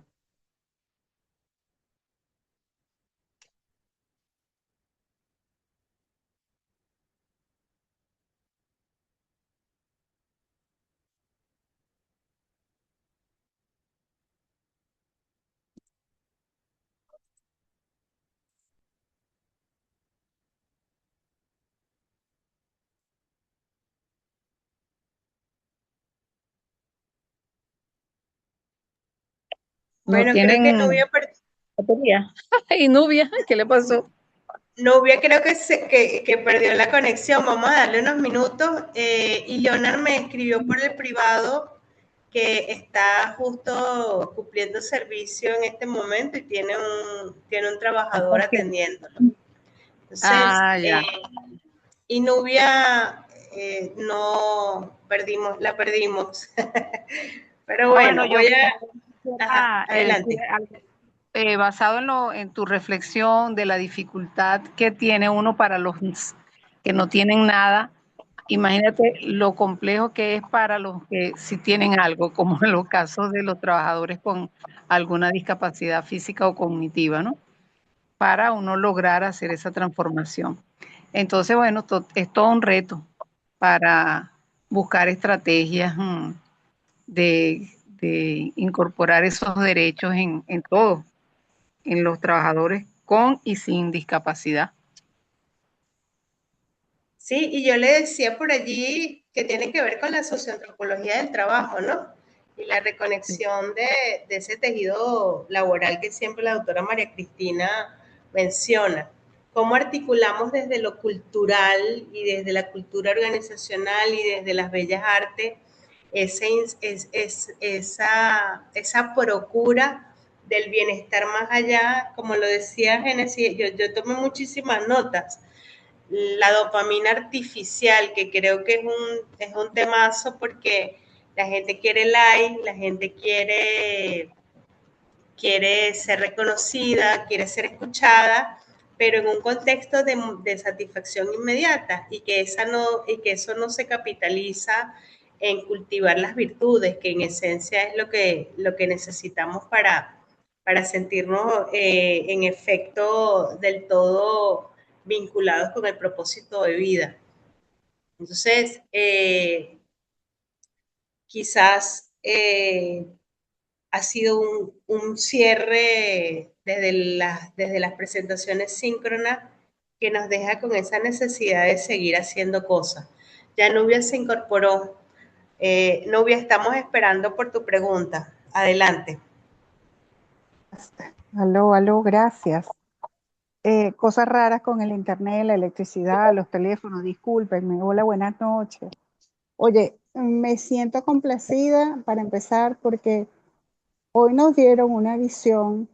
No Bueno, creo que tienen Nubia, batería. Y Nubia, ¿qué le pasó? Nubia creo que perdió la conexión. Vamos a darle unos minutos. Y Leonard me escribió por el privado que está justo cumpliendo servicio en este momento y tiene un trabajador atendiéndolo. Entonces, Ya. Y Nubia no la perdimos. Pero bueno, yo voy a... Ajá, decir adelante. algo, basado en tu reflexión de la dificultad que tiene uno para los que no tienen nada. Imagínate lo complejo que es para los que sí tienen algo, como en los casos de los trabajadores con alguna discapacidad física o cognitiva, ¿no? Para uno lograr hacer esa transformación. Entonces, bueno, es todo un reto para buscar estrategias de incorporar esos derechos en todos, en los trabajadores con y sin discapacidad. Sí, y yo le decía por allí que tiene que ver con la socioantropología del trabajo, ¿no? Y la reconexión de ese tejido laboral que siempre la doctora María Cristina menciona. Cómo articulamos desde lo cultural y desde la cultura organizacional y desde las bellas artes esa procura del bienestar más allá, como lo decía Génesis, yo tomé muchísimas notas. La dopamina artificial, que creo que es un temazo porque la gente quiere like, la gente quiere ser reconocida, quiere ser escuchada, pero en un contexto de satisfacción inmediata y que eso no se capitaliza en cultivar las virtudes, que en esencia es lo que necesitamos para sentirnos en efecto del todo vinculados con el propósito de vida. Entonces, quizás ha sido un cierre desde las presentaciones síncronas que nos deja con esa necesidad de seguir haciendo cosas. Ya Nubia se incorporó. Nubia, estamos esperando por tu pregunta. Adelante. Aló, gracias. Cosas raras con el internet, la electricidad, los teléfonos, discúlpenme. Hola, buenas noches. Oye, me siento complacida para empezar porque hoy nos dieron una visión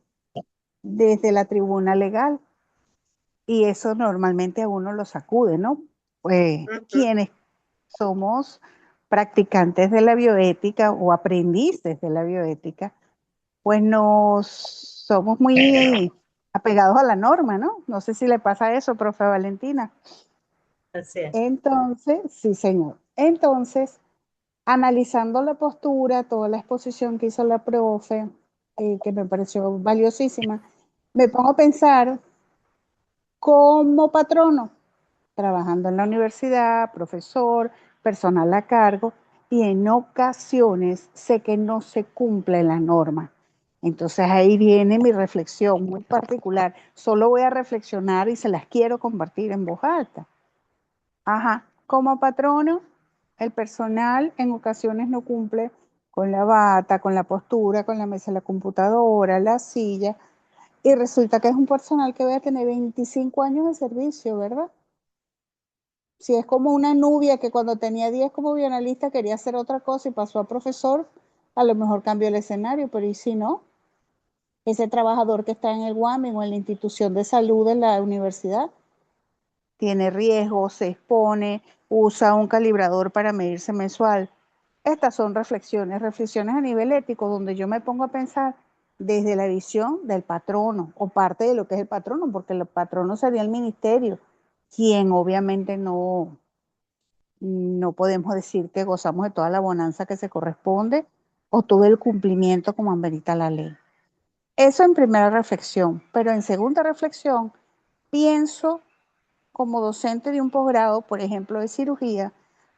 desde la tribuna legal y eso normalmente a uno lo sacude, ¿no? Pues quienes somos practicantes de la bioética o aprendices de la bioética, pues somos muy apegados a la norma, ¿no? No sé si le pasa eso, profe Valentina. Así es. Entonces, sí, señor. Entonces, analizando la postura, toda la exposición que hizo la profe, que me pareció valiosísima, me pongo a pensar como patrono, trabajando en la universidad, profesor, personal a cargo, y en ocasiones sé que no se cumple la norma. Entonces ahí viene mi reflexión muy particular. Solo voy a reflexionar y se las quiero compartir en voz alta. Ajá, como patrono, el personal en ocasiones no cumple con la bata, con la postura, con la mesa de la computadora, la silla, y resulta que es un personal que voy a tener 25 años de servicio, ¿verdad? Si es como una Nubia que cuando tenía 10 como bioanalista quería hacer otra cosa y pasó a profesor, a lo mejor cambió el escenario, pero ¿y si no? Ese trabajador que está en el WAMI o en la institución de salud de la universidad tiene riesgo, se expone, usa un calibrador para medirse mensual. Estas son reflexiones a nivel ético, donde yo me pongo a pensar desde la visión del patrono o parte de lo que es el patrono, porque el patrono sería el ministerio, quien obviamente no podemos decir que gozamos de toda la bonanza que se corresponde o todo el cumplimiento como amerita la ley. Eso en primera reflexión, pero en segunda reflexión pienso como docente de un posgrado, por ejemplo, de cirugía,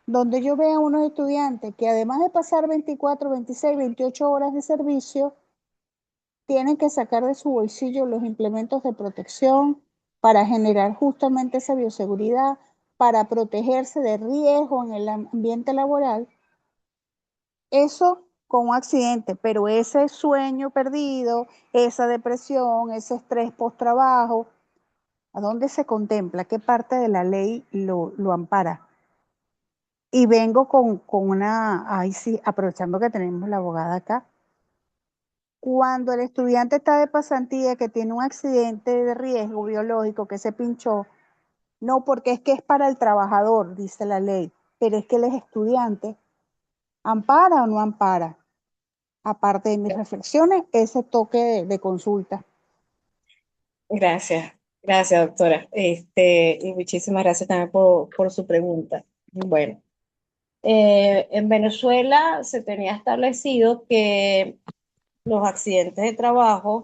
donde yo veo a unos estudiantes que además de pasar 24, 26, 28 horas de servicio, tienen que sacar de su bolsillo los implementos de protección para generar justamente esa bioseguridad, para protegerse de riesgo en el ambiente laboral. Eso con un accidente, pero ese sueño perdido, esa depresión, ese estrés post-trabajo, ¿a dónde se contempla? ¿Qué parte de la ley lo ampara? Y vengo con ay sí, aprovechando que tenemos la abogada acá, cuando el estudiante está de pasantía que tiene un accidente de riesgo biológico que se pinchó, no porque es que es para el trabajador, dice la ley, pero es que él es estudiante, ¿ampara o no ampara? Aparte de mis reflexiones, ese toque de consulta. Gracias, gracias, doctora. Y muchísimas gracias también por su pregunta. Bueno, en Venezuela se tenía establecido que los accidentes de trabajo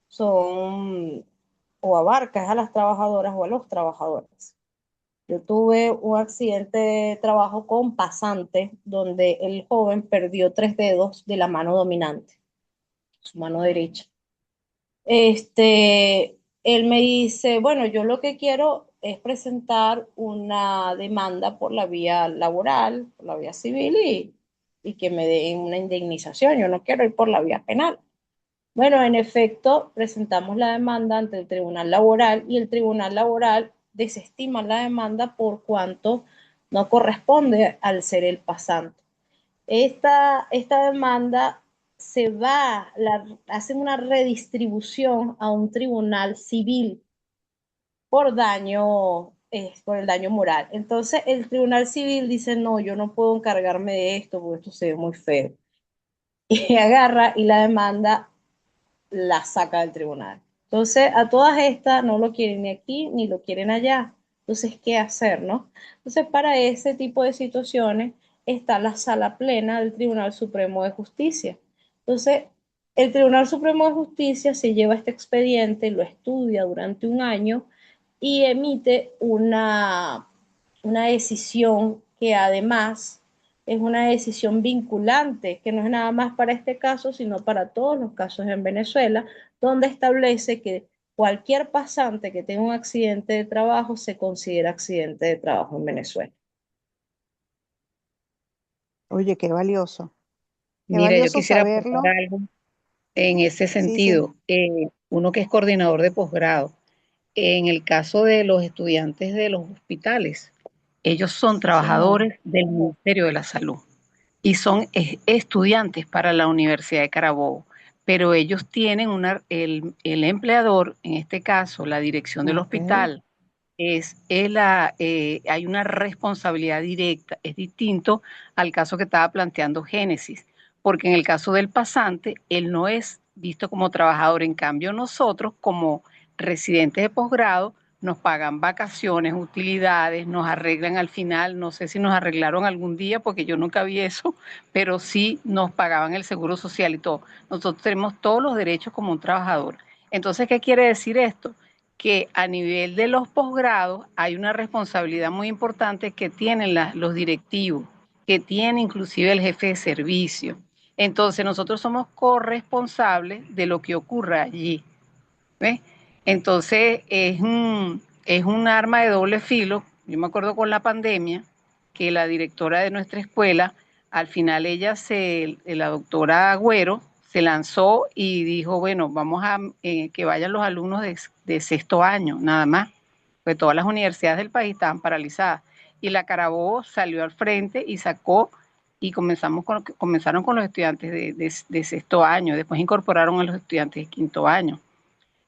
son o abarcan a las trabajadoras o a los trabajadores. Yo tuve un accidente de trabajo con pasante donde el joven perdió 3 dedos de la mano dominante, su mano derecha. Él me dice, bueno, yo lo que quiero es presentar una demanda por la vía laboral, por la vía civil y que me den una indemnización. Yo no quiero ir por la vía penal. Bueno, en efecto, presentamos la demanda ante el Tribunal Laboral y el Tribunal Laboral desestima la demanda por cuanto no corresponde al ser el pasante. Esta demanda hacen una redistribución a un tribunal civil por por el daño moral. Entonces el tribunal civil dice, no, yo no puedo encargarme de esto porque esto se ve muy feo. Y agarra y la demanda la saca del tribunal. Entonces a todas estas no lo quieren ni aquí ni lo quieren allá. Entonces, ¿qué hacer, no? Entonces, para ese tipo de situaciones está la sala plena del Tribunal Supremo de Justicia. Entonces, el Tribunal Supremo de Justicia se lleva este expediente, lo estudia durante un año y emite una decisión que además es una decisión vinculante, que no es nada más para este caso, sino para todos los casos en Venezuela, donde establece que cualquier pasante que tenga un accidente de trabajo se considera accidente de trabajo en Venezuela. Oye, qué valioso. Qué Mira, yo valioso quisiera aportar saberlo. algo en ese Sí, sí. sentido. Uno que es coordinador de posgrado, en el caso de los estudiantes de los hospitales, ellos son Sí, señor. trabajadores del Ministerio de la Salud y son estudiantes para la Universidad de Carabobo, pero ellos tienen el empleador, en este caso la dirección del Ok. hospital, hay una responsabilidad directa, es distinto al caso que estaba planteando Génesis, porque en el caso del pasante, él no es visto como trabajador, en cambio nosotros como residentes de posgrado nos pagan vacaciones, utilidades, nos arreglan al final, no sé si nos arreglaron algún día porque yo nunca vi eso, pero sí nos pagaban el seguro social y todo. Nosotros tenemos todos los derechos como un trabajador. Entonces, ¿qué quiere decir esto? Que a nivel de los posgrados hay una responsabilidad muy importante que tienen los directivos, que tiene inclusive el jefe de servicio. Entonces nosotros somos corresponsables de lo que ocurra allí. ¿Ves? Entonces es un arma de doble filo. Yo me acuerdo con la pandemia que la directora de nuestra escuela, al final la doctora Agüero, se lanzó y dijo, bueno, vamos a que vayan los alumnos de sexto año, nada más, pues todas las universidades del país estaban paralizadas. Y la Carabobo salió al frente y sacó, y comenzaron con los estudiantes de sexto año, después incorporaron a los estudiantes de quinto año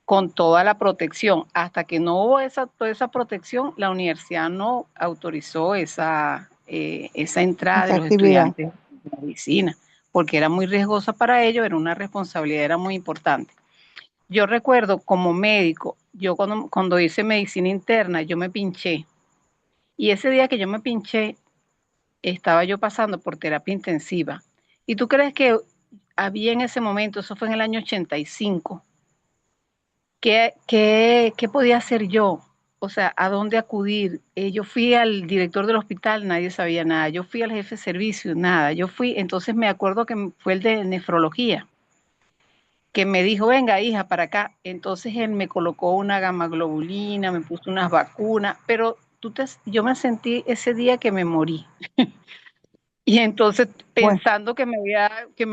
con toda la protección. Hasta que no hubo toda esa protección, la universidad no autorizó esa entrada de Esa los actividad. estudiantes de medicina, porque era muy riesgosa para ellos, era una responsabilidad, era muy importante. Yo recuerdo como médico, yo cuando hice medicina interna, yo me pinché. Y ese día que yo me pinché, estaba yo pasando por terapia intensiva. ¿Y tú crees que había en ese momento, eso fue en el año 85, qué podía hacer yo? O sea, ¿a dónde acudir? Yo fui al director del hospital, nadie sabía nada. Yo fui al jefe de servicio, nada. Entonces me acuerdo que fue el de nefrología, que me dijo, venga, hija, para acá. Entonces él me colocó una gamma-globulina, me puso unas vacunas, pero yo me sentí ese día que me morí. Y entonces Bueno, pensando que me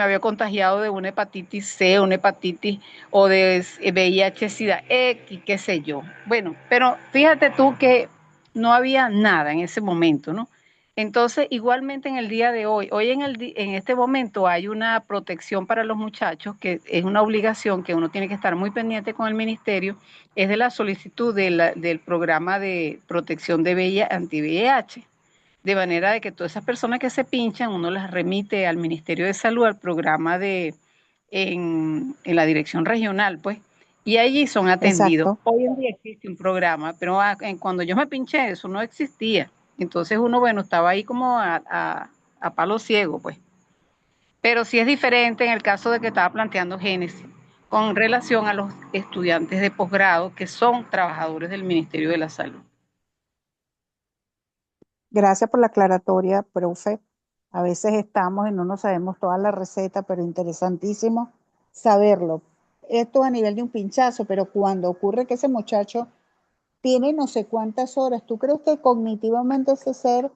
había contagiado de una hepatitis C, una hepatitis o de VIH, SIDA, X, qué sé yo. Bueno, pero fíjate tú que no había nada en ese momento, ¿no? Entonces, igualmente en el día de hoy en este momento hay una protección para los muchachos, que es una obligación que uno tiene que estar muy pendiente con el ministerio, es de la solicitud del programa de protección de VIH, anti-VIH. De manera de que todas esas personas que se pinchan, uno las remite al Ministerio de Salud, al programa en la dirección regional, pues, y allí son atendidos. exacto. Hoy en día existe un programa, pero cuando yo me pinché, eso no existía. Entonces uno, bueno, estaba ahí como a palo ciego, pues. Pero sí es diferente en el caso de que estaba planteando Génesis, con relación a los estudiantes de posgrado que son trabajadores del Ministerio de la Salud. Gracias por la aclaratoria, profe. A veces estamos y no nos sabemos toda la receta, pero interesantísimo saberlo. Esto a nivel de un pinchazo, pero cuando ocurre que ese muchacho tiene no sé cuántas horas, ¿tú crees que cognitivamente ese ser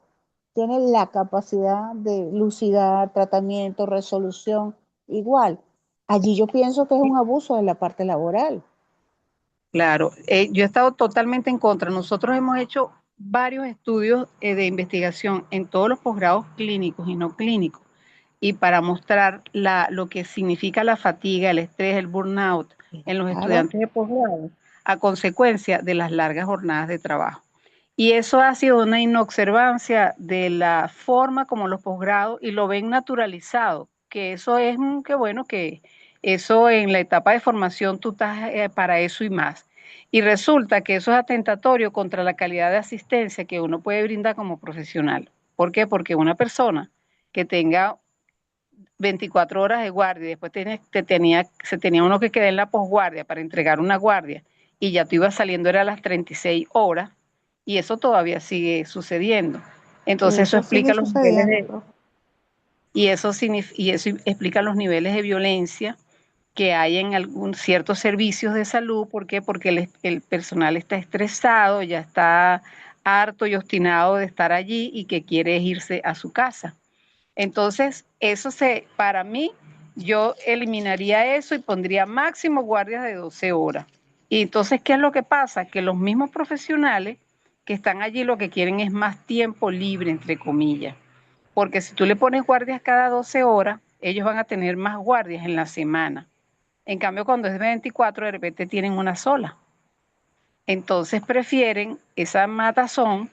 tiene la capacidad de lucidar, tratamiento, resolución? Igual, allí yo pienso que es un abuso de la parte laboral. Claro, yo he estado totalmente en contra. Nosotros hemos hecho varios estudios de investigación en todos los posgrados clínicos y no clínicos. y para mostrar lo que significa la fatiga, el estrés, el burnout en los estudiantes de posgrado a consecuencia de las largas jornadas de trabajo. Y eso ha sido una inobservancia de la forma como los posgrados, y lo ven naturalizado, que eso es, que bueno, que eso en la etapa de formación tú estás para eso y más. Y resulta que eso es atentatorio contra la calidad de asistencia que uno puede brindar como profesional. ¿Por qué? Porque una persona que tenga 24 horas de guardia y después se tenía uno que quedar en la posguardia para entregar una guardia y ya tú ibas saliendo era a las 36 horas y eso todavía sigue sucediendo. Entonces eso explica los niveles y eso explica los niveles de violencia que hay en ciertos servicios de salud. ¿Por qué? Porque el personal está estresado, ya está harto y obstinado de estar allí y que quiere irse a su casa. Entonces, para mí, yo eliminaría eso y pondría máximo guardias de 12 horas. Y entonces, ¿qué es lo que pasa? Que los mismos profesionales que están allí lo que quieren es más tiempo libre, entre comillas. Porque si tú le pones guardias cada 12 horas, ellos van a tener más guardias en la semana. En cambio, cuando es 24, de repente tienen una sola. Entonces prefieren esa matazón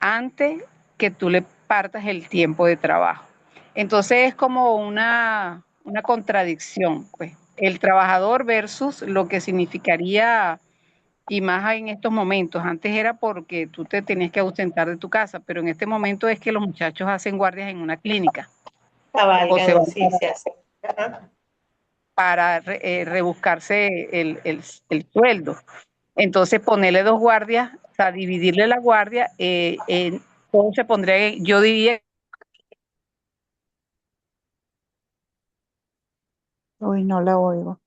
antes que tú le partas el tiempo de trabajo. Entonces es como una contradicción, pues. El trabajador versus lo que significaría, y más en estos momentos. Antes era porque tú te tenías que ausentar de tu casa, pero en este momento es que los muchachos hacen guardias en una clínica. O se van para rebuscarse el sueldo. Entonces ponerle 2 guardias, o sea, dividirle la guardia, todo se pondría, yo diría. Uy, no la oigo.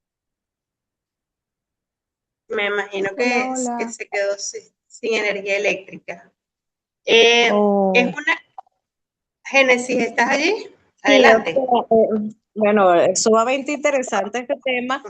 Me imagino que se quedó sin energía eléctrica. Es una... Génesis, ¿estás allí? Adelante. Sí, bueno, es sumamente interesante este tema.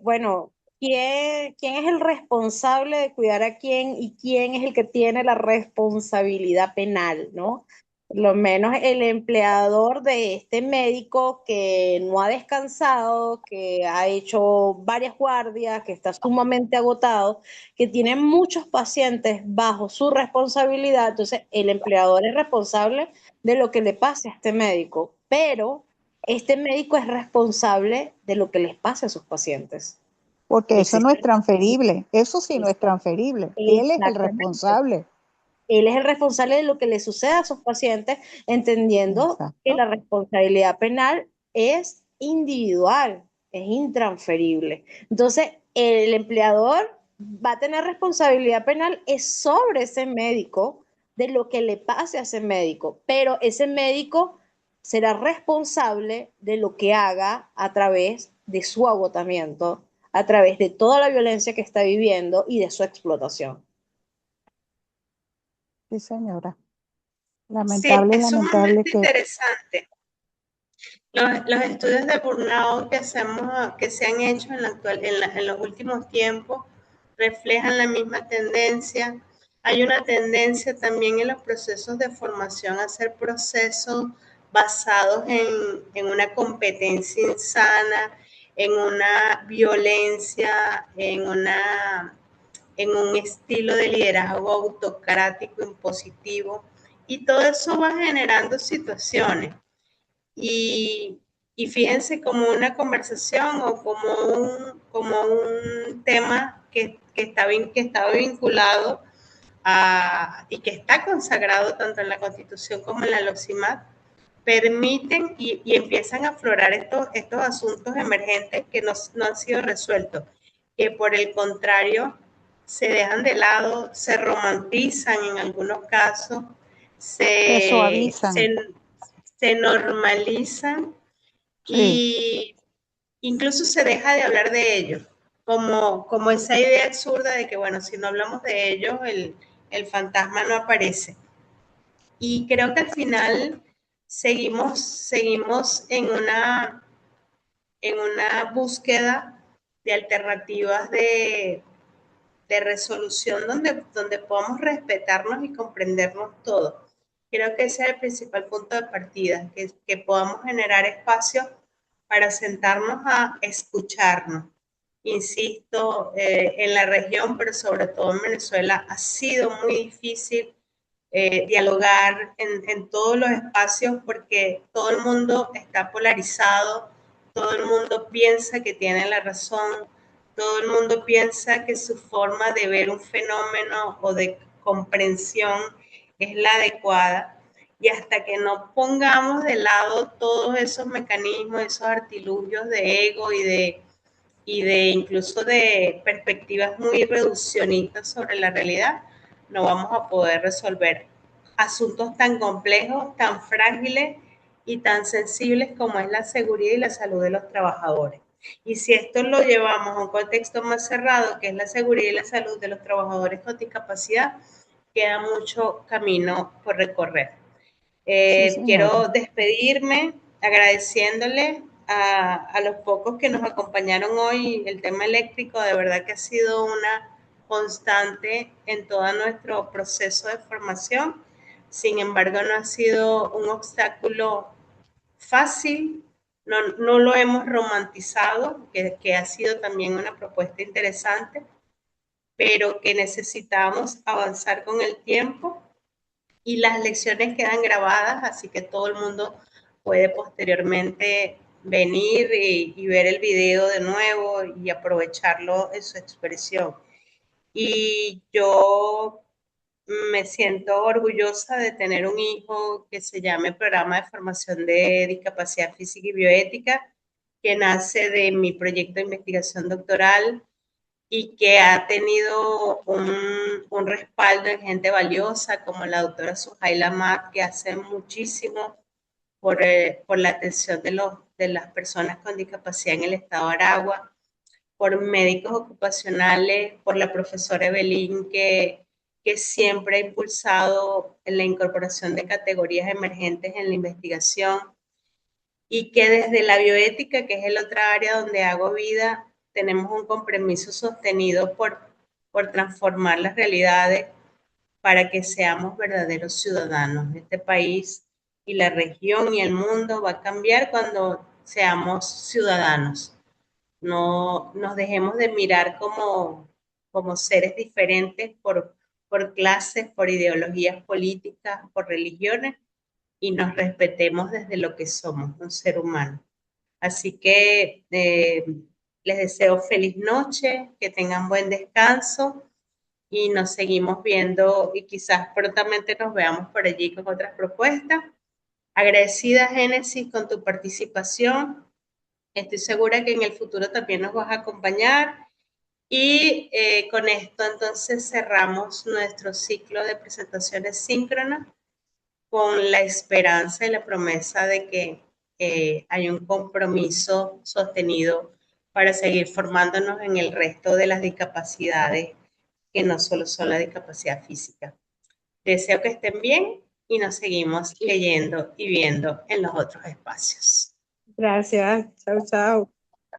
Bueno, ¿quién es el responsable de cuidar a quién y quién es el que tiene la responsabilidad penal, ¿no? Por lo menos el empleador de este médico que no ha descansado, que ha hecho varias guardias, que está sumamente agotado, que tiene muchos pacientes bajo su responsabilidad. Entonces, el empleador es responsable de lo que le pase a este médico, pero este médico es responsable de lo que les pasa a sus pacientes. Porque eso no es transferible, eso sí no es transferible, él es el responsable. Él es el responsable de lo que le sucede a sus pacientes, entendiendo que la responsabilidad penal es individual, es intransferible. Entonces, el empleador va a tener responsabilidad penal es sobre ese médico, de lo que le pase a ese médico, pero ese médico será responsable de lo que haga a través de su agotamiento, a través de toda la violencia que está viviendo y de su explotación. Sí, señora. Lamentable, sí, es lamentable que... interesante. Los estudios de burnout que se han hecho en los últimos tiempos reflejan la misma tendencia. Hay una tendencia también en los procesos de formación a hacer procesos basados en una competencia insana, en una violencia, en un estilo de liderazgo autocrático, impositivo, y todo eso va generando situaciones. Y fíjense, como una conversación o como un tema que estaba vinculado y que está consagrado tanto en la Constitución como en la LOCIMAC, permiten y empiezan a aflorar estos asuntos emergentes que no han sido resueltos, que por el contrario se dejan de lado, se romantizan en algunos casos, se suavizan. Se normalizan y incluso se deja de hablar de ellos, como esa idea absurda de que, bueno, si no hablamos de ellos, el fantasma no aparece. Y creo que al final seguimos en una búsqueda de alternativas de resolución donde podamos respetarnos y comprendernos todos. Creo que ese es el principal punto de partida, que podamos generar espacios para sentarnos a escucharnos. Insisto, en la región, pero sobre todo en Venezuela, ha sido muy difícil dialogar en todos los espacios porque todo el mundo está polarizado, todo el mundo piensa que tiene la razón, todo el mundo piensa que su forma de ver un fenómeno o de comprensión es la adecuada. Y hasta que no pongamos de lado todos esos mecanismos, esos artilugios de ego y de incluso de perspectivas muy reduccionistas sobre la realidad, no vamos a poder resolver asuntos tan complejos, tan frágiles y tan sensibles como es la seguridad y la salud de los trabajadores. Y si esto lo llevamos a un contexto más cerrado, que es la seguridad y la salud de los trabajadores con discapacidad, queda mucho camino por recorrer. Quiero despedirme agradeciéndole a los pocos que nos acompañaron hoy. El tema eléctrico de verdad que ha sido una constante en todo nuestro proceso de formación. Sin embargo, no ha sido un obstáculo fácil, no lo hemos romantizado, que ha sido también una propuesta interesante, pero que necesitamos avanzar con el tiempo y las lecciones quedan grabadas, así que todo el mundo puede posteriormente venir y ver el video de nuevo y aprovecharlo en su expresión. Y yo me siento orgullosa de tener un hijo que se llame Programa de Formación de Discapacidad Física y Bioética, que nace de mi proyecto de investigación doctoral y que ha tenido un respaldo en gente valiosa como la doctora Suhaila Mat, que hace muchísimo por la atención de las personas con discapacidad en el estado de Aragua, por médicos ocupacionales, por la profesora Evelyn, que siempre ha impulsado la incorporación de categorías emergentes en la investigación, y que desde la bioética, que es el otra área donde hago vida, tenemos un compromiso sostenido por transformar las realidades para que seamos verdaderos ciudadanos. Este país y la región y el mundo va a cambiar cuando seamos ciudadanos. No nos dejemos de mirar como seres diferentes por clases, por ideologías políticas, por religiones, y nos respetemos desde lo que somos, un ser humano. Así que les deseo feliz noche, que tengan buen descanso y nos seguimos viendo y quizás prontamente nos veamos por allí con otras propuestas. Agradecida, Génesis, con tu participación. Estoy segura que en el futuro también nos vas a acompañar. Y con esto entonces cerramos nuestro ciclo de presentaciones síncronas con la esperanza y la promesa de que hay un compromiso sostenido para seguir formándonos en el resto de las discapacidades, que no solo son la discapacidad física. Deseo que estén bien y nos seguimos leyendo y viendo en los otros espacios. Gracias. Chao, chao.